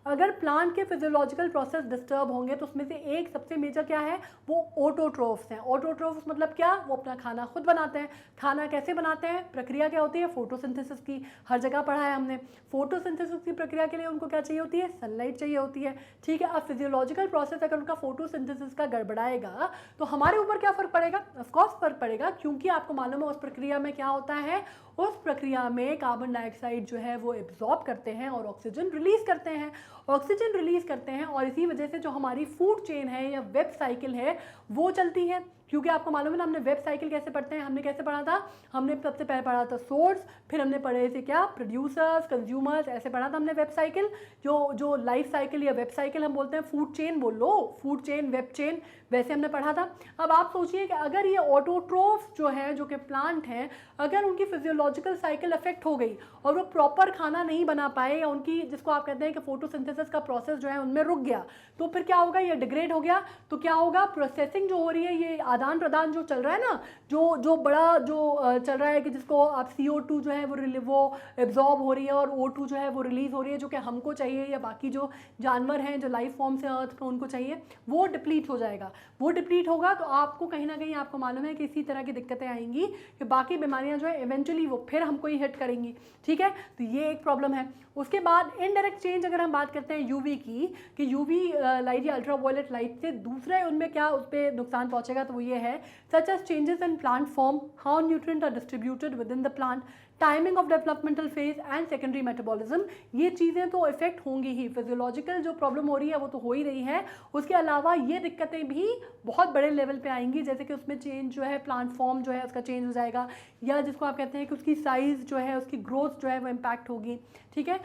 अगर प्लांट के फिजियोलॉजिकल प्रोसेस डिस्टर्ब होंगे तो उसमें से एक सबसे मेजर क्या है, वो ऑटोट्रोफ्स हैं। ऑटोट्रोफ्स मतलब क्या, वो अपना खाना खुद बनाते हैं। खाना कैसे बनाते हैं, प्रक्रिया क्या होती है, फोटोसिंथेसिस की, हर जगह पढ़ा है हमने। फोटोसिंथेसिस की प्रक्रिया के लिए उनको क्या चाहिए होती है, सनलाइट चाहिए होती है, ठीक है। अब फिजियोलॉजिकल प्रोसेस अगर उनका फोटोसिंथेसिस का गड़बड़ाएगा तो हमारे ऊपर क्या फ़र्क पड़ेगा, ऑफकोर्स फ़र्क पड़ेगा, क्योंकि आपको मालूम है उस प्रक्रिया में क्या होता है, उस प्रक्रिया में कार्बन डाइऑक्साइड जो है वो एब्जॉर्ब करते हैं और ऑक्सीजन रिलीज करते हैं, ऑक्सीजन रिलीज करते हैं, और इसी वजह से जो हमारी फूड चेन है या वेब साइकिल है वो चलती है। क्योंकि आपको मालूम है ना, हमने वेब साइकिल कैसे पढ़ते हैं, हमने कैसे पढ़ा था, हमने सबसे पहले पढ़ा था सोर्स, फिर हमने पढ़े थे क्या, प्रोड्यूसर्स, कंज्यूमर्स, ऐसे पढ़ा था हमने वेब साइकिल। जो लाइफ साइकिल या वेब साइकिल हम बोलते हैं, फूड चेन बोल लो, फूड चेन, वेब चेन, वैसे हमने पढ़ा था। अब आप सोचिए कि अगर ये ऑटोट्रोफ्स जो है, जो कि प्लांट हैं, अगर उनकी फिजियोलॉजिकल साइकिल अफेक्ट हो गई और वो प्रॉपर खाना नहीं बना पाए, या उनकी जिसको आप कहते हैं कि फोटोसिंथेसिस फोटोसिंथेसिस का प्रोसेस जो है उनमें रुक गया, तो फिर क्या होगा, ये डिग्रेड हो गया, तो क्या होगा, प्रोसेसिंग जो हो रही है, ये आदान प्रदान जो चल रहा है ना, जो बड़ा जो चल रहा है कि जिसको आप CO2 जो है वो एब्जॉर्ब हो रही है और O2 जो है वो रिलीज हो रही है, जो कि हमको चाहिए या बाकी जो जानवर हैं जो लाइफ फॉर्म्स हैं अर्थ पे उनको चाहिए, वो डिप्लीट हो जाएगा। वो डिप्लीट होगा तो आपको कहीं ना कहीं आपको मालूम है कि इसी तरह की दिक्कतें आएंगी कि बाकी बीमारियां जो है इवेंचुअली वो फिर हमको ही हिट करेंगी, ठीक है। तो ये एक प्रॉब्लम है। उसके बाद इनडायरेक्ट चेंज अगर हम बात करते हैं यूवी की, कि यूवी लाइट या अल्ट्रावायलेट लाइट से दूसरे उनमें क्या उस पर नुकसान पहुंचेगा, तो वो ये है such as changes in plant form, how nutrient are distributed within the plant, timing of developmental phase and secondary metabolism. ये चीज़ें तो इफेक्ट होंगी ही, फिजियोलॉजिकल जो प्रॉब्लम हो रही है वो तो हो ही रही है, उसके अलावा ये दिक्कतें भी बहुत बड़े लेवल पे आएंगी, जैसे कि उसमें चेंज जो है प्लांट फॉर्म जो है उसका चेंज हो जाएगा, या जिसको आप कहते हैं कि उसकी साइज़ जो है उसकी ग्रोथ जो है वो इम्पैक्ट होगी, ठीक है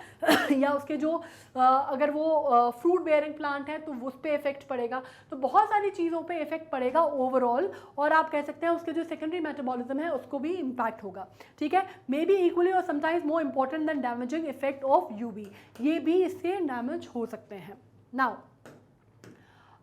या उसके जो अगर वो फ्रूट बेयरिंग प्लांट है तो उस पर इफेक्ट पड़ेगा। तो बहुत सारी चीज़ों पे इफेक्ट पड़ेगा ओवरऑल, और आप कह सकते हैं उसके जो सेकेंडरी मेटाबॉलिज्म है उसको भी इम्पैक्ट होगा, ठीक है। मे बी इक्वली और sometimes more important than damaging effect of UV, ये भी इससे डैमेज हो सकते हैं। नाउ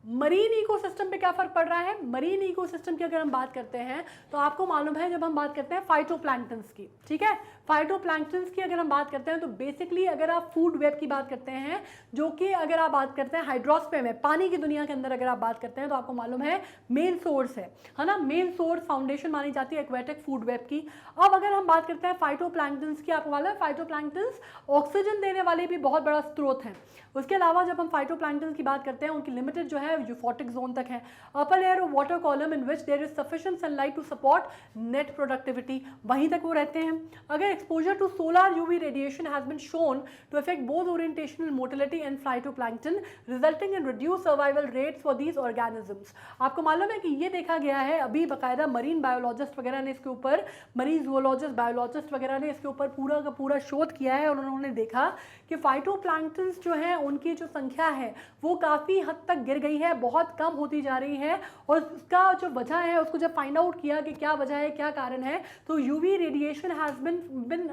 मरीन इकोसिस्टम पे क्या फर्क पड़ रहा है। मरीन इकोसिस्टम की अगर हम बात करते हैं तो आपको मालूम है जब हम बात करते हैं फाइटोप्लैंक्टन्स की, ठीक है, फाइटोप्लैंक्टन्स की अगर हम बात करते हैं तो बेसिकली अगर आप फूड वेब की बात करते हैं, जो कि अगर आप बात करते हैं हाइड्रोस्फीयर में, पानी की दुनिया के अंदर अगर आप बात करते हैं तो आपको मालूम है मेन सोर्स है ना, मेन सोर्स फाउंडेशन मानी जाती है एक्वेटिक फूड वेब की। अब अगर हम बात करते हैं फाइटोप्लैंक्टन्स की, आपको मालूम है फाइटोप्लैंक्टन्स ऑक्सीजन देने वाले भी बहुत बड़ा स्रोत हैं। उसके अलावा जब हम फाइटोप्लैंक्टन्स की बात करते हैं उनकी लिमिटेड जो है यूफोटिक जोन तक है, upper layer of water column in which there is sufficient sunlight to support net productivity, वहीं तक वो रहते हैं। अगर exposure to solar UV radiation has been shown to affect both orientational motility and phytoplankton resulting in reduce survival rates for these organisms. आपको मालूम है कि ये देखा गया है, अभी बाकायदा मरीन बायोलॉजिस्ट वगैरह ने इसके ऊपर, मरीन जूलॉजिस्ट बायोलॉजिस्ट वगैरह ने इसके ऊपर पूरा का पूरा शोध किया है और उन्होंने देखा कि फाइटोप्लैंक्टन्स जो है उनकी जो संख्या है वो काफ़ी हद तक गिर गई है, बहुत कम होती जा रही है। और उसका जो वजह है उसको जब फाइंड आउट किया कि क्या वजह है, क्या कारण है, तो UV radiation has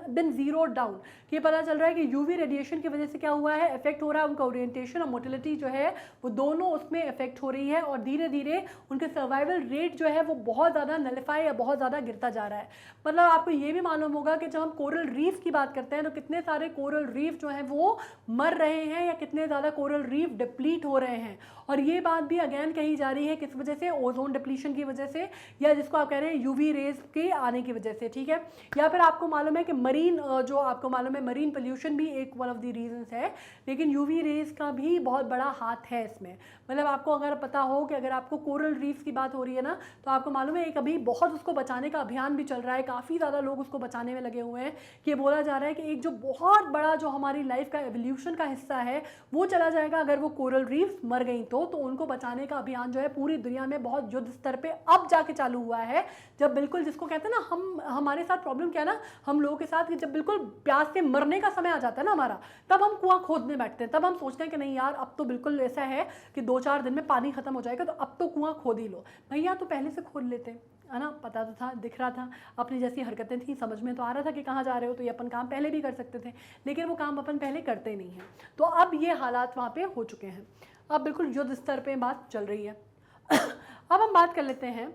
been zero down. ये पता चल रहा है कि यूवी रेडिएशन की वजह से क्या हुआ है, इफेक्ट हो रहा है उनका ओरिएंटेशन और मोटिलिटी जो है वो दोनों उसमें इफेक्ट हो रही है, और धीरे धीरे उनके सर्वाइवल रेट जो है वो बहुत ज़्यादा नलिफाई या बहुत ज़्यादा गिरता जा रहा है। मतलब आपको ये भी मालूम होगा कि जब हम कोरल रीफ की बात करते हैं तो कितने सारे कोरल रीफ जो हैं वो मर रहे हैं या कितने ज़्यादा कोरल रीफ डिप्लीट हो रहे हैं। और ये बात भी अगेन कही जा रही है किस वजह से, ओजोन डिप्लीशन की वजह से, या जिसको आप कह रहे हैं यूवी रेज के आने की वजह से, ठीक है। या फिर आपको मालूम है कि मरीन जो आपको मालूम है मरीन पोल्यूशन भी एक वन ऑफ द रीजंस है, लेकिन यूवी रेज का भी बहुत बड़ा हाथ है इसमें। मतलब आपको अगर पता हो कि अगर आपको कोरल रीफ की बात हो रही है ना, तो आपको मालूम है एक अभी बहुत उसको बचाने का अभियान भी चल रहा है, काफ़ी ज़्यादा लोग उसको बचाने में लगे हुए हैं, कि बोला जा रहा है कि एक जो बहुत बड़ा जो हमारी लाइफ का एवोल्यूशन का हिस्सा है वो चला जाएगा अगर वो कोरल रीफ मर गई तो उनको बचाने का अभियान जो है पूरी दुनिया में बहुत युद्ध स्तर पे अब जाके चालू हुआ है। जब बिल्कुल जिसको कहते हैं ना, हमारे साथ प्रॉब्लम क्या है ना, हम लोगों के साथ कि जब बिल्कुल प्यास से मरने का समय आ जाता है ना हमारा, तब हम कुआं खोदने बैठते हैं, तब हम सोचते हैं कि नहीं यार अब तो बिल्कुल ऐसा है कि 2-4 दिन में पानी खत्म हो जाएगा तो अब तो कुआं खोद ही लो। भैया तो पहले से खोद लेते है ना, पता तो था, दिख रहा था, अपनी जैसी हरकतें थी, समझ में तो आ रहा था कि कहाँ जा रहे हो, तो ये अपन काम पहले भी कर सकते थे, लेकिन वो काम अपन पहले करते नहीं हैं। तो अब ये हालात वहाँ पे हो चुके हैं, अब बिल्कुल युद्ध स्तर पे बात चल रही है। अब हम बात कर लेते हैं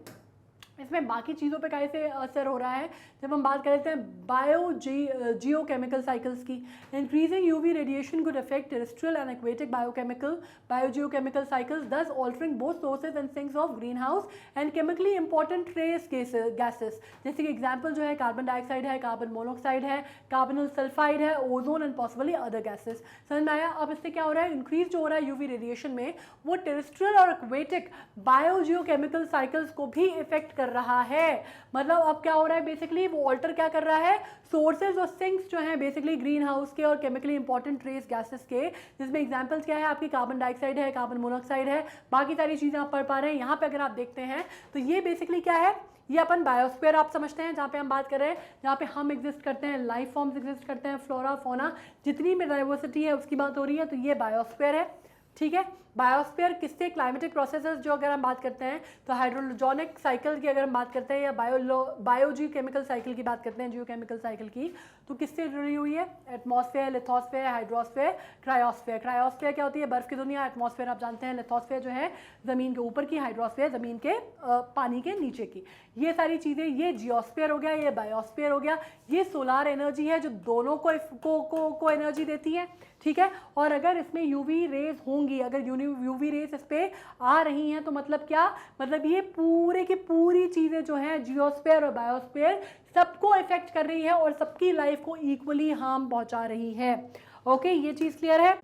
इसमें बाकी चीज़ों पे कैसे असर हो रहा है। जब हम बात कर लेते हैं जियोकेमिकल साइकिल्स की, increasing UV radiation could affect terrestrial and aquatic biogeochemical cycles, thus altering both sources and sinks of greenhouse and chemically important trace gases, जैसे कि एग्जाम्पल जो है कार्बन डाइऑक्साइड है, कार्बन मोनोऑक्साइड है, carbonyl sulphide है, ozone and possibly other gases. समझ में आया। अब इससे क्या हो रहा है, इंक्रीज जो हो रहा है यूवी रेडिएशन में, वो टेरेस्ट्रियल और एक्वेटिक बायोजियोकेमिकल साइकिल्स को भी इफेक्ट कर रहा है। मतलब अब क्या हो रहा है, बेसिकली वो ऑल्टर क्या कर रहा है, सोर्सेज और सिंक्स जो हैं बेसिकली ग्रीन हाउस के और केमिकली इंपॉर्टेंट ट्रेस गैसेस के, जिसमें एग्जांपल्स क्या है आपकी कार्बन डाइऑक्साइड है, कार्बन मोनोऑक्साइड है, बाकी सारी चीज़ें आप पढ़ पा रहे हैं। यहाँ पे अगर आप देखते हैं तो ये बेसिकली क्या है, ये अपन बायोस्फीयर आप समझते हैं, जहाँ पे हम बात कर रहे हैं, जहाँ पे हम एग्जिस्ट करते हैं, लाइफ फॉर्म्स एग्जिस्ट करते हैं, फ्लोरा फौना जितनी भी डाइवर्सिटी है उसकी बात हो रही है, तो ये बायोस्फीयर है, ठीक है। बायोस्फीयर किससे, क्लाइमेटिक प्रोसेसेस जो अगर हम बात करते हैं तो हाइड्रोजोनिक साइकिल की अगर हम बात करते हैं या बायोजी केमिकल साइकिल की बात करते हैं, जियोकेमिकल साइकिल की, तो किससे जुड़ी हुई है? Atmosphere, lithosphere, hydrosphere, cryosphere. Cryosphere क्या होती है? बर्फ की दुनिया। एटमॉस्फेयर आप जानते हैं, लिथोस्फेयर जो है ज़मीन के ऊपर की, हाइड्रोस्फेयर ज़मीन के पानी के नीचे की। ये सारी चीज़ें, ये जियोस्फेयर हो गया, ये बायोस्फेयर हो गया, ये सोलार एनर्जी है जो दोनों को एनर्जी देती है, ठीक है। और अगर इसमें यूवी रेज होंगी, अगर यूवी रेज इस पर आ रही हैं तो मतलब क्या? मतलब ये पूरे की पूरी चीज़ें जो हैं जियोस्फेयर और बायोस्फेयर सबको इफेक्ट कर रही है और सबकी लाइफ को इक्वली हार्म पहुंचा रही है। ओके, ये चीज़ क्लियर है।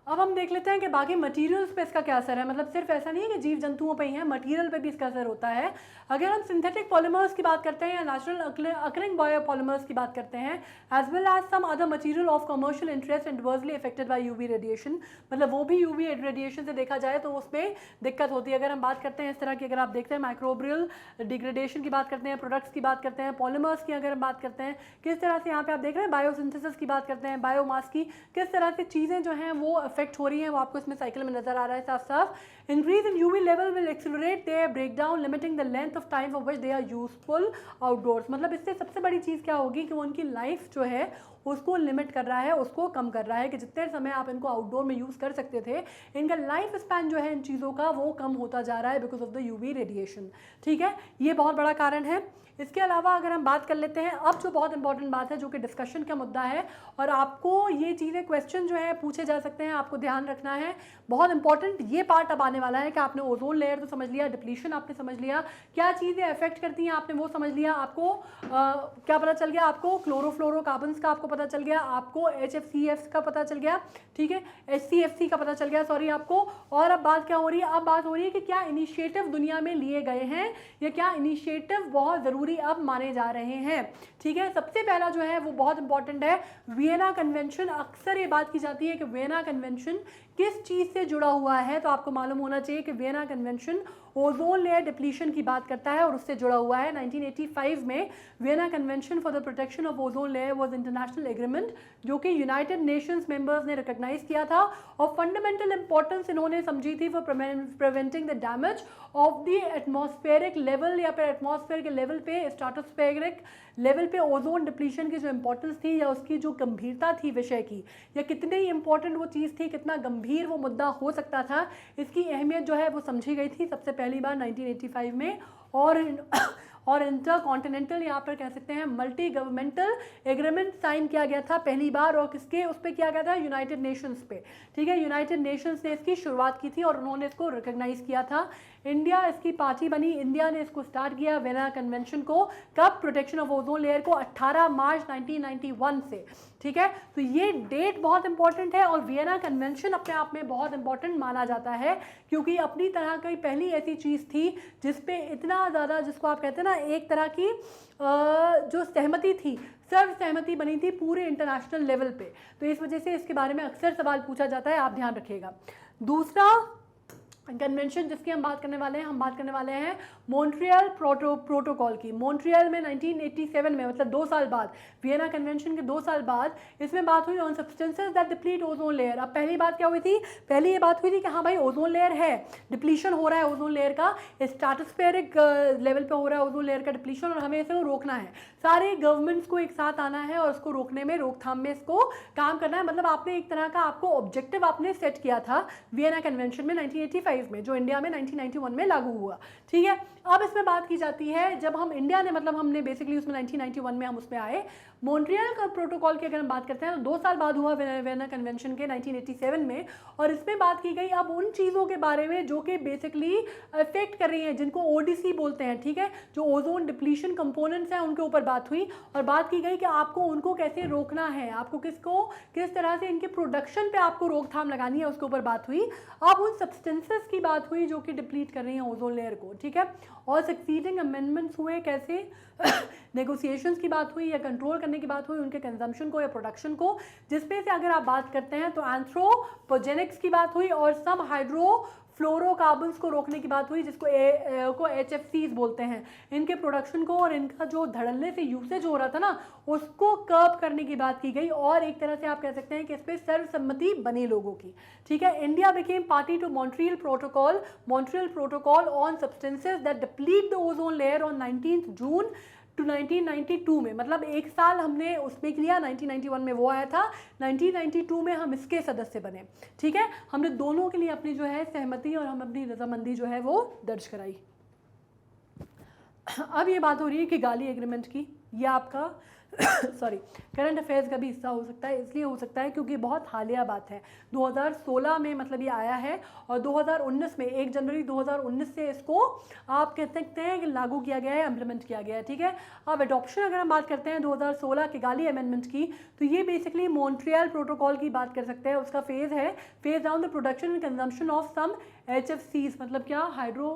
अब हम देख लेते हैं कि बाकी मटेरियल्स पे इसका क्या असर है। मतलब सिर्फ ऐसा नहीं है कि जीव जंतुओं पे ही है, मटेरियल पे भी इसका असर होता है। अगर हम सिंथेटिक पॉलीमर्स की बात करते हैं या नेचुरल अकरिंग बायोपॉलीमर्स की बात करते हैं, as well as some other material of commercial interest adversely affected by UV radiation, मतलब वो भी यूवी रेडिएशन से देखा जाए तो उसमें दिक्कत होती है। अगर हम बात करते हैं इस तरह की, अगर आप देखते हैं माइक्रोबियल डिग्रेडेशन की बात करते हैं, प्रोडक्ट्स की बात करते हैं, पॉलीमर्स की अगर हम बात करते हैं, किस तरह से यहाँ पे आप देख रहे हैं बायोसिंथेसिस की बात करते हैं, बायोमास की, किस तरह से चीज़ें जो हैं वो अफेक्ट हो रही हैं, वो आपको इसमें साइकिल में नजर आ रहा है साफ साफ। Increase in UV level will accelerate their breakdown limiting the length of time for which they are useful outdoors. मतलब इससे सबसे बड़ी चीज़ क्या होगी कि वो उनकी लाइफ जो है उसको लिमिट कर रहा है, उसको कम कर रहा है, कि जितने समय आप इनको आउटडोर में यूज़ कर सकते थे, इनका लाइफ स्पैन जो है इन चीज़ों का वो कम होता जा रहा है because of the UV radiation, ठीक है। ये बहुत बड़ा कारण है। इसके अलावा अगर हम बात कर लेते हैं अब जो बहुत इंपॉर्टेंट बात है जो कि डिस्कशन का मुद्दा है, और आपको ये चीज़ें क्वेश्चन जो है पूछे जा सकते हैं, आपको ध्यान रखना है, बहुत इंपॉर्टेंट ये पार्ट अब आने वाला है कि आपने ओजोन लेयर तो समझ लिया, डिप्लीशन आपने समझ लिया, क्या चीज़ें अफेक्ट करती हैं आपने वो समझ लिया, आपको क्या पता चल गया, आपको क्लोरोफ्लोरोकार्बन्स का आपको पता चल गया, आपको HFCs का पता चल गया, ठीक है, HCFC का पता चल गया, सॉरी आपको। और अब बात क्या हो रही है? अब बात हो रही है कि क्या इनिशिएटिव दुनिया में लिए गए हैं या क्या इनिशिएटिव बहुत ज़रूरी अब माने जा रहे हैं, ठीक है। सबसे पहला जो है वो बहुत इंपॉर्टेंट है, वियना कन्वेंशन। अक्सर ये बात की जाती है कि वियना कन्वेंशन किस चीज़ से जुड़ा हुआ है, तो आपको मालूम होना चाहिए कि Vienna convention ozone layer depletion की बात करता है और उससे जुड़ा हुआ है। 1985 में Vienna convention for the protection of ozone layer was international agreement जो कि यूनाइटेड नेशंस मेंबर्स ने रिकॉग्नाइज किया था और फंडामेंटल इंपॉर्टेंस इन्होंने समझी थी for preventing the damage of the atmospheric level, या फिर एटमॉस्फेयर के लेवल पे, स्ट्रेटोस्फेरिक लेवल पे ओजोन डिप्लीशन की जो इंपॉर्टेंस थी या उसकी जो गंभीरता थी विषय की, या कितनी इंपॉर्टेंट वो चीज़ थी, कितना गंभीर वो मुद्दा हो सकता था, इसकी अहमियत जो है वो समझी गई थी सबसे पहली बार 1985 में। और इंटर कॉन्टिनेंटल, यहाँ पर कह सकते हैं मल्टी गवर्नमेंटल एग्रीमेंट साइन किया गया था पहली बार, और किसके उस पर किया गया था? यूनाइटेड नेशंस पे, ठीक है। यूनाइटेड नेशंस ने इसकी शुरुआत की थी और उन्होंने इसको रिकॉग्नाइज किया था। इंडिया इसकी पार्टी बनी, इंडिया ने इसको स्टार्ट किया वियना कन्वेंशन को, कब? प्रोटेक्शन ऑफ ओजोन लेयर को 18 मार्च 1991 से, ठीक है। तो ये डेट बहुत इंपॉर्टेंट है और वियना कन्वेंशन अपने आप में बहुत इंपॉर्टेंट माना जाता है क्योंकि अपनी तरह की पहली ऐसी चीज़ थी जिसपे इतना ज़्यादा, जिसको आप कहते हैं ना एक तरह की जो सहमति थी, सर्व सहमति बनी थी पूरे इंटरनेशनल लेवल पे, तो इस वजह से इसके बारे में अक्सर सवाल पूछा जाता है, आप ध्यान रखिएगा। दूसरा कन्वेंशन जिसकी हम बात करने वाले हैं, हम बात करने वाले हैं मॉन्ट्रियल प्रोटोकॉल की। मॉन्ट्रियल में 1987 में, मतलब 2 साल बाद, वियना कन्वेंशन के 2 साल बाद इसमें बात हुई on substances that deplete ozone layer. अब पहली बात क्या हुई थी? पहली ये बात हुई थी कि हाँ भाई ओजोन लेयर है, डिप्लीशन हो रहा है ओजोन लेयर का, स्ट्रेटोस्फेरिक लेवल पे हो रहा है ओजोन लेयर का डिप्लीशन और हमें इसे रोकना है। सारे गवर्नमेंट्स को एक साथ आना है और उसको रोकने में, रोकथाम में इसको काम करना है। मतलब आपने एक तरह का आपको ऑब्जेक्टिव आपने सेट किया था वियना कन्वेंशन में 1985 में, जो इंडिया में 1991 में लागू हुआ, ठीक है। अब इसमें बात की जाती है, जब हम इंडिया ने, मतलब हमने बेसिकली उसमें 1991 में हम उसमें आए, मॉन्ट्रियल का प्रोटोकॉल की अगर हम बात करते हैं तो 2 साल बाद हुआ वियना कन्वेंशन के 1987 में, और इसमें बात की गई अब उन चीज़ों के बारे में जो कि बेसिकली अफेक्ट कर रही हैं, जिनको ओडीसी बोलते हैं, ठीक है, जो ओजोन डिप्लीशन कंपोनेंट्स हैं उनके ऊपर बात हुई और बात की गई कि आपको उनको कैसे रोकना है, आपको किस तरह से इनके प्रोडक्शन पे आपको रोकथाम लगानी है, उसके ऊपर बात हुई। अब उन सब्सटेंसेस की बात हुई जो कि डिप्लीट कर रही हैं ओजोन लेयर को, ठीक है, और सक्सीडिंग अमेंडमेंट्स हुए, कैसे नेगोशिएशंस की बात हुई या कंट्रोल करने की बात हुई उनके कंजम्पशन को या प्रोडक्शन को, जिसमें से अगर आप बात करते हैं तो एंथ्रोपोजेनिक्स की बात हुई और सम हाइड्रो फ्लोरोकार्बन्स को रोकने की बात हुई, जिसको HFCs बोलते हैं। इनके प्रोडक्शन को और इनका जो धड़ल्ले से यूसेज हो रहा था ना, उसको कर्ब करने की बात की गई, और एक तरह से आप कह सकते हैं कि इस पर सर्वसम्मति बनी लोगों की। ठीक है, India became party to Montreal Protocol on substances that deplete the ozone layer on 19 June to 1992 में, मतलब एक साल हमने उसमें किया, 1991 में वो आया था, 1992 में हम इसके सदस्य बने। ठीक है, हमने दोनों के लिए अपनी जो है सहमति और हम अपनी रजामंदी जो है वो दर्ज कराई। अब ये बात हो रही है कि गाली एग्रीमेंट की, ये आपका सॉरी करंट अफेयर्स का भी हिस्सा हो सकता है। इसलिए हो सकता है क्योंकि बहुत हालिया बात है, 2016 में मतलब ये आया है, और 2019 में 1 जनवरी 2019 से इसको आप कह सकते हैं कि लागू किया गया है, इम्प्लीमेंट किया गया है। ठीक है, अब एडॉप्शन अगर हम बात करते हैं 2016 के गाली अमेंडमेंट की, तो ये बेसिकली मॉन्ट्रियल प्रोटोकॉल की बात कर सकते हैं। उसका फेज़ है phase down the production and consumption of some HFCs, मतलब क्या, हाइड्रो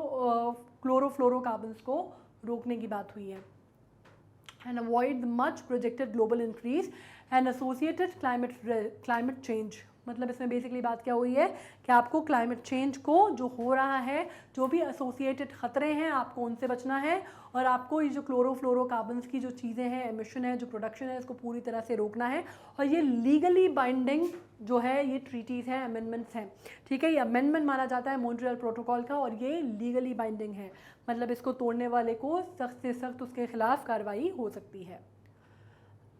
क्लोरोफ्लोरोकार्बन्स को रोकने की बात हुई है। And avoid the much projected global increase and associated climate change, मतलब इसमें बेसिकली बात क्या हुई है कि आपको क्लाइमेट चेंज को जो हो रहा है, जो भी एसोसिएटेड ख़तरे हैं, आपको उनसे बचना है, और आपको ये जो क्लोरोफ्लोरोकार्बन्स की जो चीज़ें हैं, एमिशन है, जो प्रोडक्शन है, इसको पूरी तरह से रोकना है। और ये लीगली बाइंडिंग जो है ये ट्रीटीज़ हैं, अमेंडमेंट्स हैं। ठीक है, ये अमेंडमेंट माना जाता है मॉन्ट्रियल प्रोटोकॉल का, और ये लीगली बाइंडिंग है, मतलब इसको तोड़ने वाले को सख्त से सख्त उसके खिलाफ कार्रवाई हो सकती है।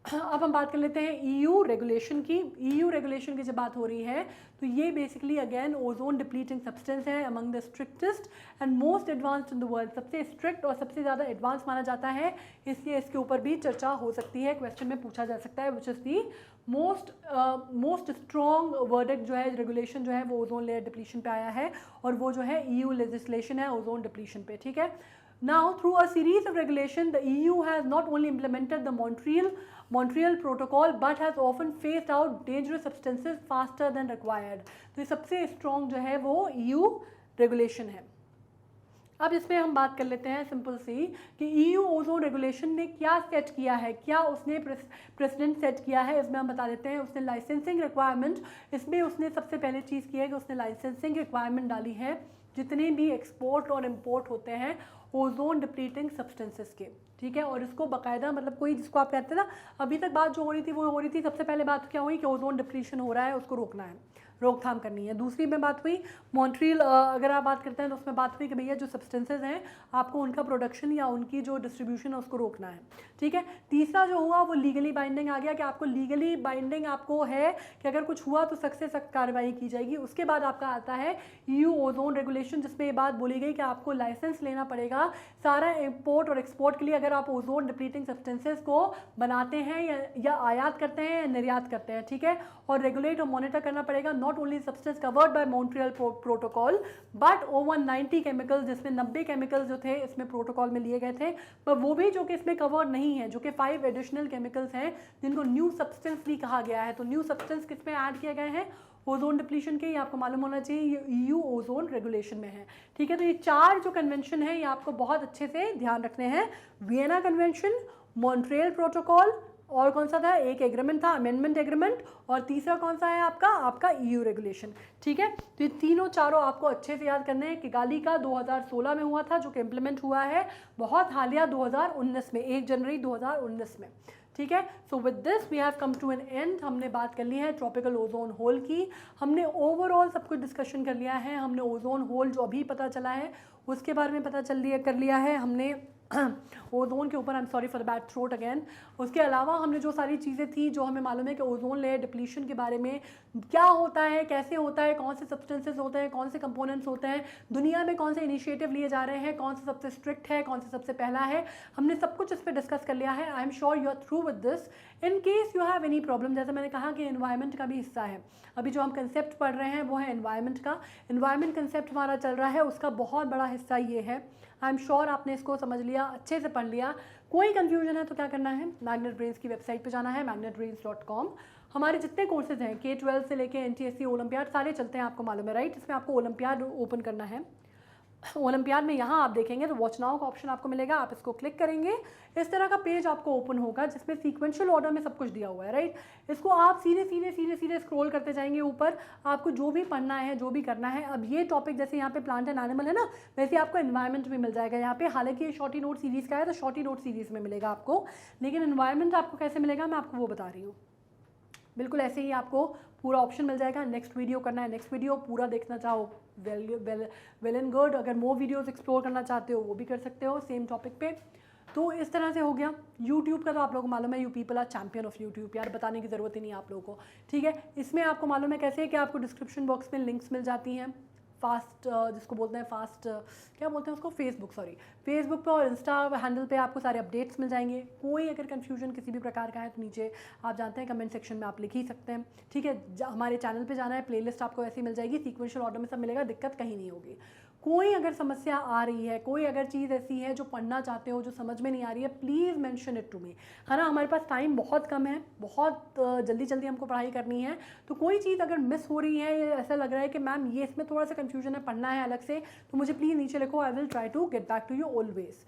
अब हम बात कर लेते हैं EU रेगुलेशन की। EU रेगुलेशन की जब बात हो रही है तो ये basically again ozone depleting substance है, among the strictest and most advanced in the world, सबसे स्ट्रिक्ट और सबसे ज़्यादा एडवांस माना जाता है, इसलिए इसके ऊपर भी चर्चा हो सकती है, क्वेश्चन में पूछा जा सकता है, which is the most strong verdict जो है, रेगुलेशन जो है वो ओजोन लेयर डिप्लीशन पे आया है, और वो जो है EU लेजिस्लेशन है ओजोन डिप्लीशन पे। ठीक है, now through a series of regulation the EU has not only implemented the Montreal Protocol but has often phased out dangerous substances faster than required। तो ये सबसे स्ट्रॉन्ग जो है वो EU रेगुलेशन है। अब इसमें हम बात कर लेते हैं सिंपल सी कि EU ओजोन रेगुलेशन ने क्या सेट किया है, क्या उसने प्रेसिडेंट सेट किया है, इसमें हम बता देते हैं। उसने लाइसेंसिंग रिक्वायरमेंट, इसमें उसने सबसे पहले चीज़ की है कि उसने लाइसेंसिंग रिक्वायरमेंट डाली है जितने भी एक्सपोर्ट और इम्पोर्ट होते हैं ओजोन डिप्लीटिंग सब्सटेंसेस के। ठीक है, और इसको बाकायदा, मतलब कोई जिसको आप कहते हैं ना, अभी तक बात जो हो रही थी वो हो रही थी, सबसे पहले बात क्या हुई कि ओजोन डिप्लीशन हो रहा है, उसको रोकना है, रोकथाम करनी है। दूसरी में बात हुई मॉन्ट्रियल, अगर आप बात करते हैं तो उसमें बात हुई कि भैया जो सब्सटेंसेज हैं आपको उनका प्रोडक्शन या उनकी जो डिस्ट्रीब्यूशन है उसको रोकना है। ठीक है, तीसरा जो हुआ वो लीगली बाइंडिंग आ गया कि आपको लीगली बाइंडिंग आपको है कि अगर कुछ हुआ तो सख्त से सख्त कार्रवाई की जाएगी। उसके बाद आपका आता है EU ओजोन रेगुलेशन, जिसमें ये बात बोली गई कि आपको लाइसेंस लेना पड़ेगा सारा इम्पोर्ट और एक्सपोर्ट के लिए, अगर आप ओजोन डिप्लीटिंग सब्सटेंसेज को बनाते हैं या आयात करते हैं या निर्यात करते हैं। ठीक है, और रेगुलेट और मॉनिटर करना पड़ेगा not only substance covered by Montreal Protocol but over 90 chemicals, जिसमें 90 केमिकल्स जो थे इसमें प्रोटोकॉल में लिए गए थे, पर वो भी जो कि इसमें कवर नहीं है, जो कि 5 एडिशनल केमिकल्स हैं जिनको न्यू सब्सटेंस भी कहा गया है। तो न्यू सब्सटेंस किस में ऐड किए गए हैं, ओजोन डिप्लीशन के, ये आपको मालूम होना चाहिए, ये EU ओजोन रेगुलेशन में है। ठीक है, तो ये 4 जो कन्वेंशन है ये आपको बहुत अच्छे से ध्यान रखने हैं। वियना कन्वेंशन, मॉन्ट्रियल प्रोटोकॉल, और कौन सा था, एक एग्रीमेंट था अमेंडमेंट एग्रीमेंट, और तीसरा कौन सा है आपका EU रेगुलेशन। ठीक है, तो ये तीनों चारों आपको अच्छे से याद करने हैं। किगाली का 2016 में हुआ था जो कि इम्प्लीमेंट हुआ है बहुत हालिया 2019 में, 1 जनवरी 2019 में। ठीक है, so with this we have come to an end. हमने बात कर ली है ट्रॉपिकल ओजोन होल की, हमने ओवरऑल सब कुछ डिस्कशन कर लिया है। हमने ओजोन होल जो अभी पता चला है उसके बारे में पता कर लिया है हमने ओजोन के ऊपर, I am sorry for the bad throat again. उसके अलावा हमने जो सारी चीज़ें थी जो हमें मालूम है कि ओजोन लेयर डिप्लीशन के बारे में क्या होता है, कैसे होता है, कौन से सब्सटेंसेस होते हैं, कौन से कंपोनेंट्स होते हैं, दुनिया में कौन से इनिशिएटिव लिए जा रहे हैं, कौन से सबसे स्ट्रिक्ट है, कौन से सबसे पहला है, हमने सब कुछ इस पर डिस्कस कर लिया है। I am sure you are through with this. In case you have any problem, जैसे मैंने कहा कि एनवायरनमेंट का भी हिस्सा है, अभी जो हम कंसेप्ट पढ़ रहे हैं वो है एनवायरनमेंट का। एनवायरनमेंट कंसेप्ट हमारा चल रहा है, उसका बहुत बड़ा हिस्सा ये है। आई एम श्योर आपने इसको समझ लिया, अच्छे से पढ़ लिया। कोई कन्फ्यूजन है तो क्या करना है, मैग्नेट ब्रेन्स की वेबसाइट पे जाना है, magnetbrains.com। हमारे जितने कोर्सेज हैं K-12 से लेके NTSC ओलंपियाड सारे चलते हैं, आपको मालूम है राइट। इसमें आपको ओलंपियाड ओपन करना है, ओलंपियाड में यहाँ आप देखेंगे तो वॉच नाउ का ऑप्शन आपको मिलेगा, आप इसको क्लिक करेंगे, इस तरह का पेज आपको ओपन होगा जिसमें सीक्वेंशियल ऑर्डर में सब कुछ दिया हुआ है, राइट। इसको आप सीधे सीधे सीधे सीधे स्क्रॉल करते जाएंगे ऊपर, आपको जो भी पढ़ना है, जो भी करना है। अब ये टॉपिक जैसे यहाँ पे प्लांट एंड एनिमल है ना, वैसे आपको एनवायरमेंट भी मिल जाएगा यहाँ पे। हालांकि ये शॉर्टी नोट सीरीज़ का है तो शॉर्टी नोट सीरीज़ में मिलेगा आपको, लेकिन एनवायरमेंट आपको कैसे मिलेगा मैं आपको वो बता रही हूँ। बिल्कुल ऐसे ही आपको पूरा ऑप्शन मिल जाएगा। नेक्स्ट वीडियो करना है, नेक्स्ट वीडियो पूरा देखना चाहो वेल एंड गुड। अगर मोर वीडियोस एक्सप्लोर करना चाहते हो वो भी कर सकते हो सेम टॉपिक पे। तो इस तरह से हो गया। यूट्यूब का तो आप लोगों को मालूम है, you people are champion of YouTube, यार बताने की ज़रूरत ही नहीं है आप लोगों को, ठीक है। इसमें आपको मालूम है कैसे है कि आपको डिस्क्रिप्शन बॉक्स में लिंक्स मिल जाती हैं, फास्ट जिसको बोलते हैं फास्ट क्या बोलते हैं उसको, फेसबुक पे और इंस्टा हैंडल पे आपको सारे अपडेट्स मिल जाएंगे। कोई अगर कन्फ्यूजन किसी भी प्रकार का है तो नीचे आप जानते हैं कमेंट सेक्शन में आप लिख ही सकते हैं, ठीक है। हमारे चैनल पे जाना है, प्लेलिस्ट आपको ऐसी मिल जाएगी, सीक्वेंशियल ऑर्डर में सब मिलेगा, दिक्कत कहीं नहीं होगी। कोई अगर समस्या आ रही है, कोई अगर चीज़ ऐसी है जो पढ़ना चाहते हो जो समझ में नहीं आ रही है, please mention it to me, है ना। हमारे पास टाइम बहुत कम है, बहुत जल्दी जल्दी हमको पढ़ाई करनी है। तो कोई चीज़ अगर मिस हो रही है, ऐसा लग रहा है कि मैम ये इसमें थोड़ा सा कन्फ्यूजन है, पढ़ना है अलग से, तो मुझे प्लीज़ नीचे लिखो, I will try to get back to you always,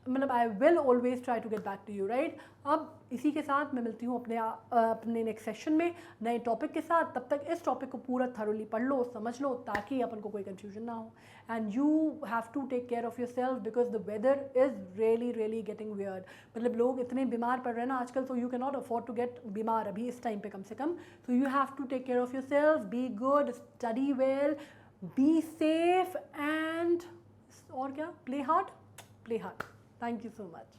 मतलब I will always try to get back to you, right. अब इसी के साथ मैं मिलती हूँ अपने नेक्स्ट सेशन में नए टॉपिक के साथ। तब तक इस टॉपिक को पूरा थरोली पढ़ लो, समझ लो, ताकि अपन को कोई कंफ्यूजन ना हो। And you have to take care of yourself because the weather is really getting weird. मतलब लोग इतने बीमार पड़ रहे हैं ना आजकल, तो you can not afford to get बीमार अभी इस टाइम पे कम से कम। तो you have to take care of yourself, be good, study well, be safe and और क्या, play hard. Thank you so much.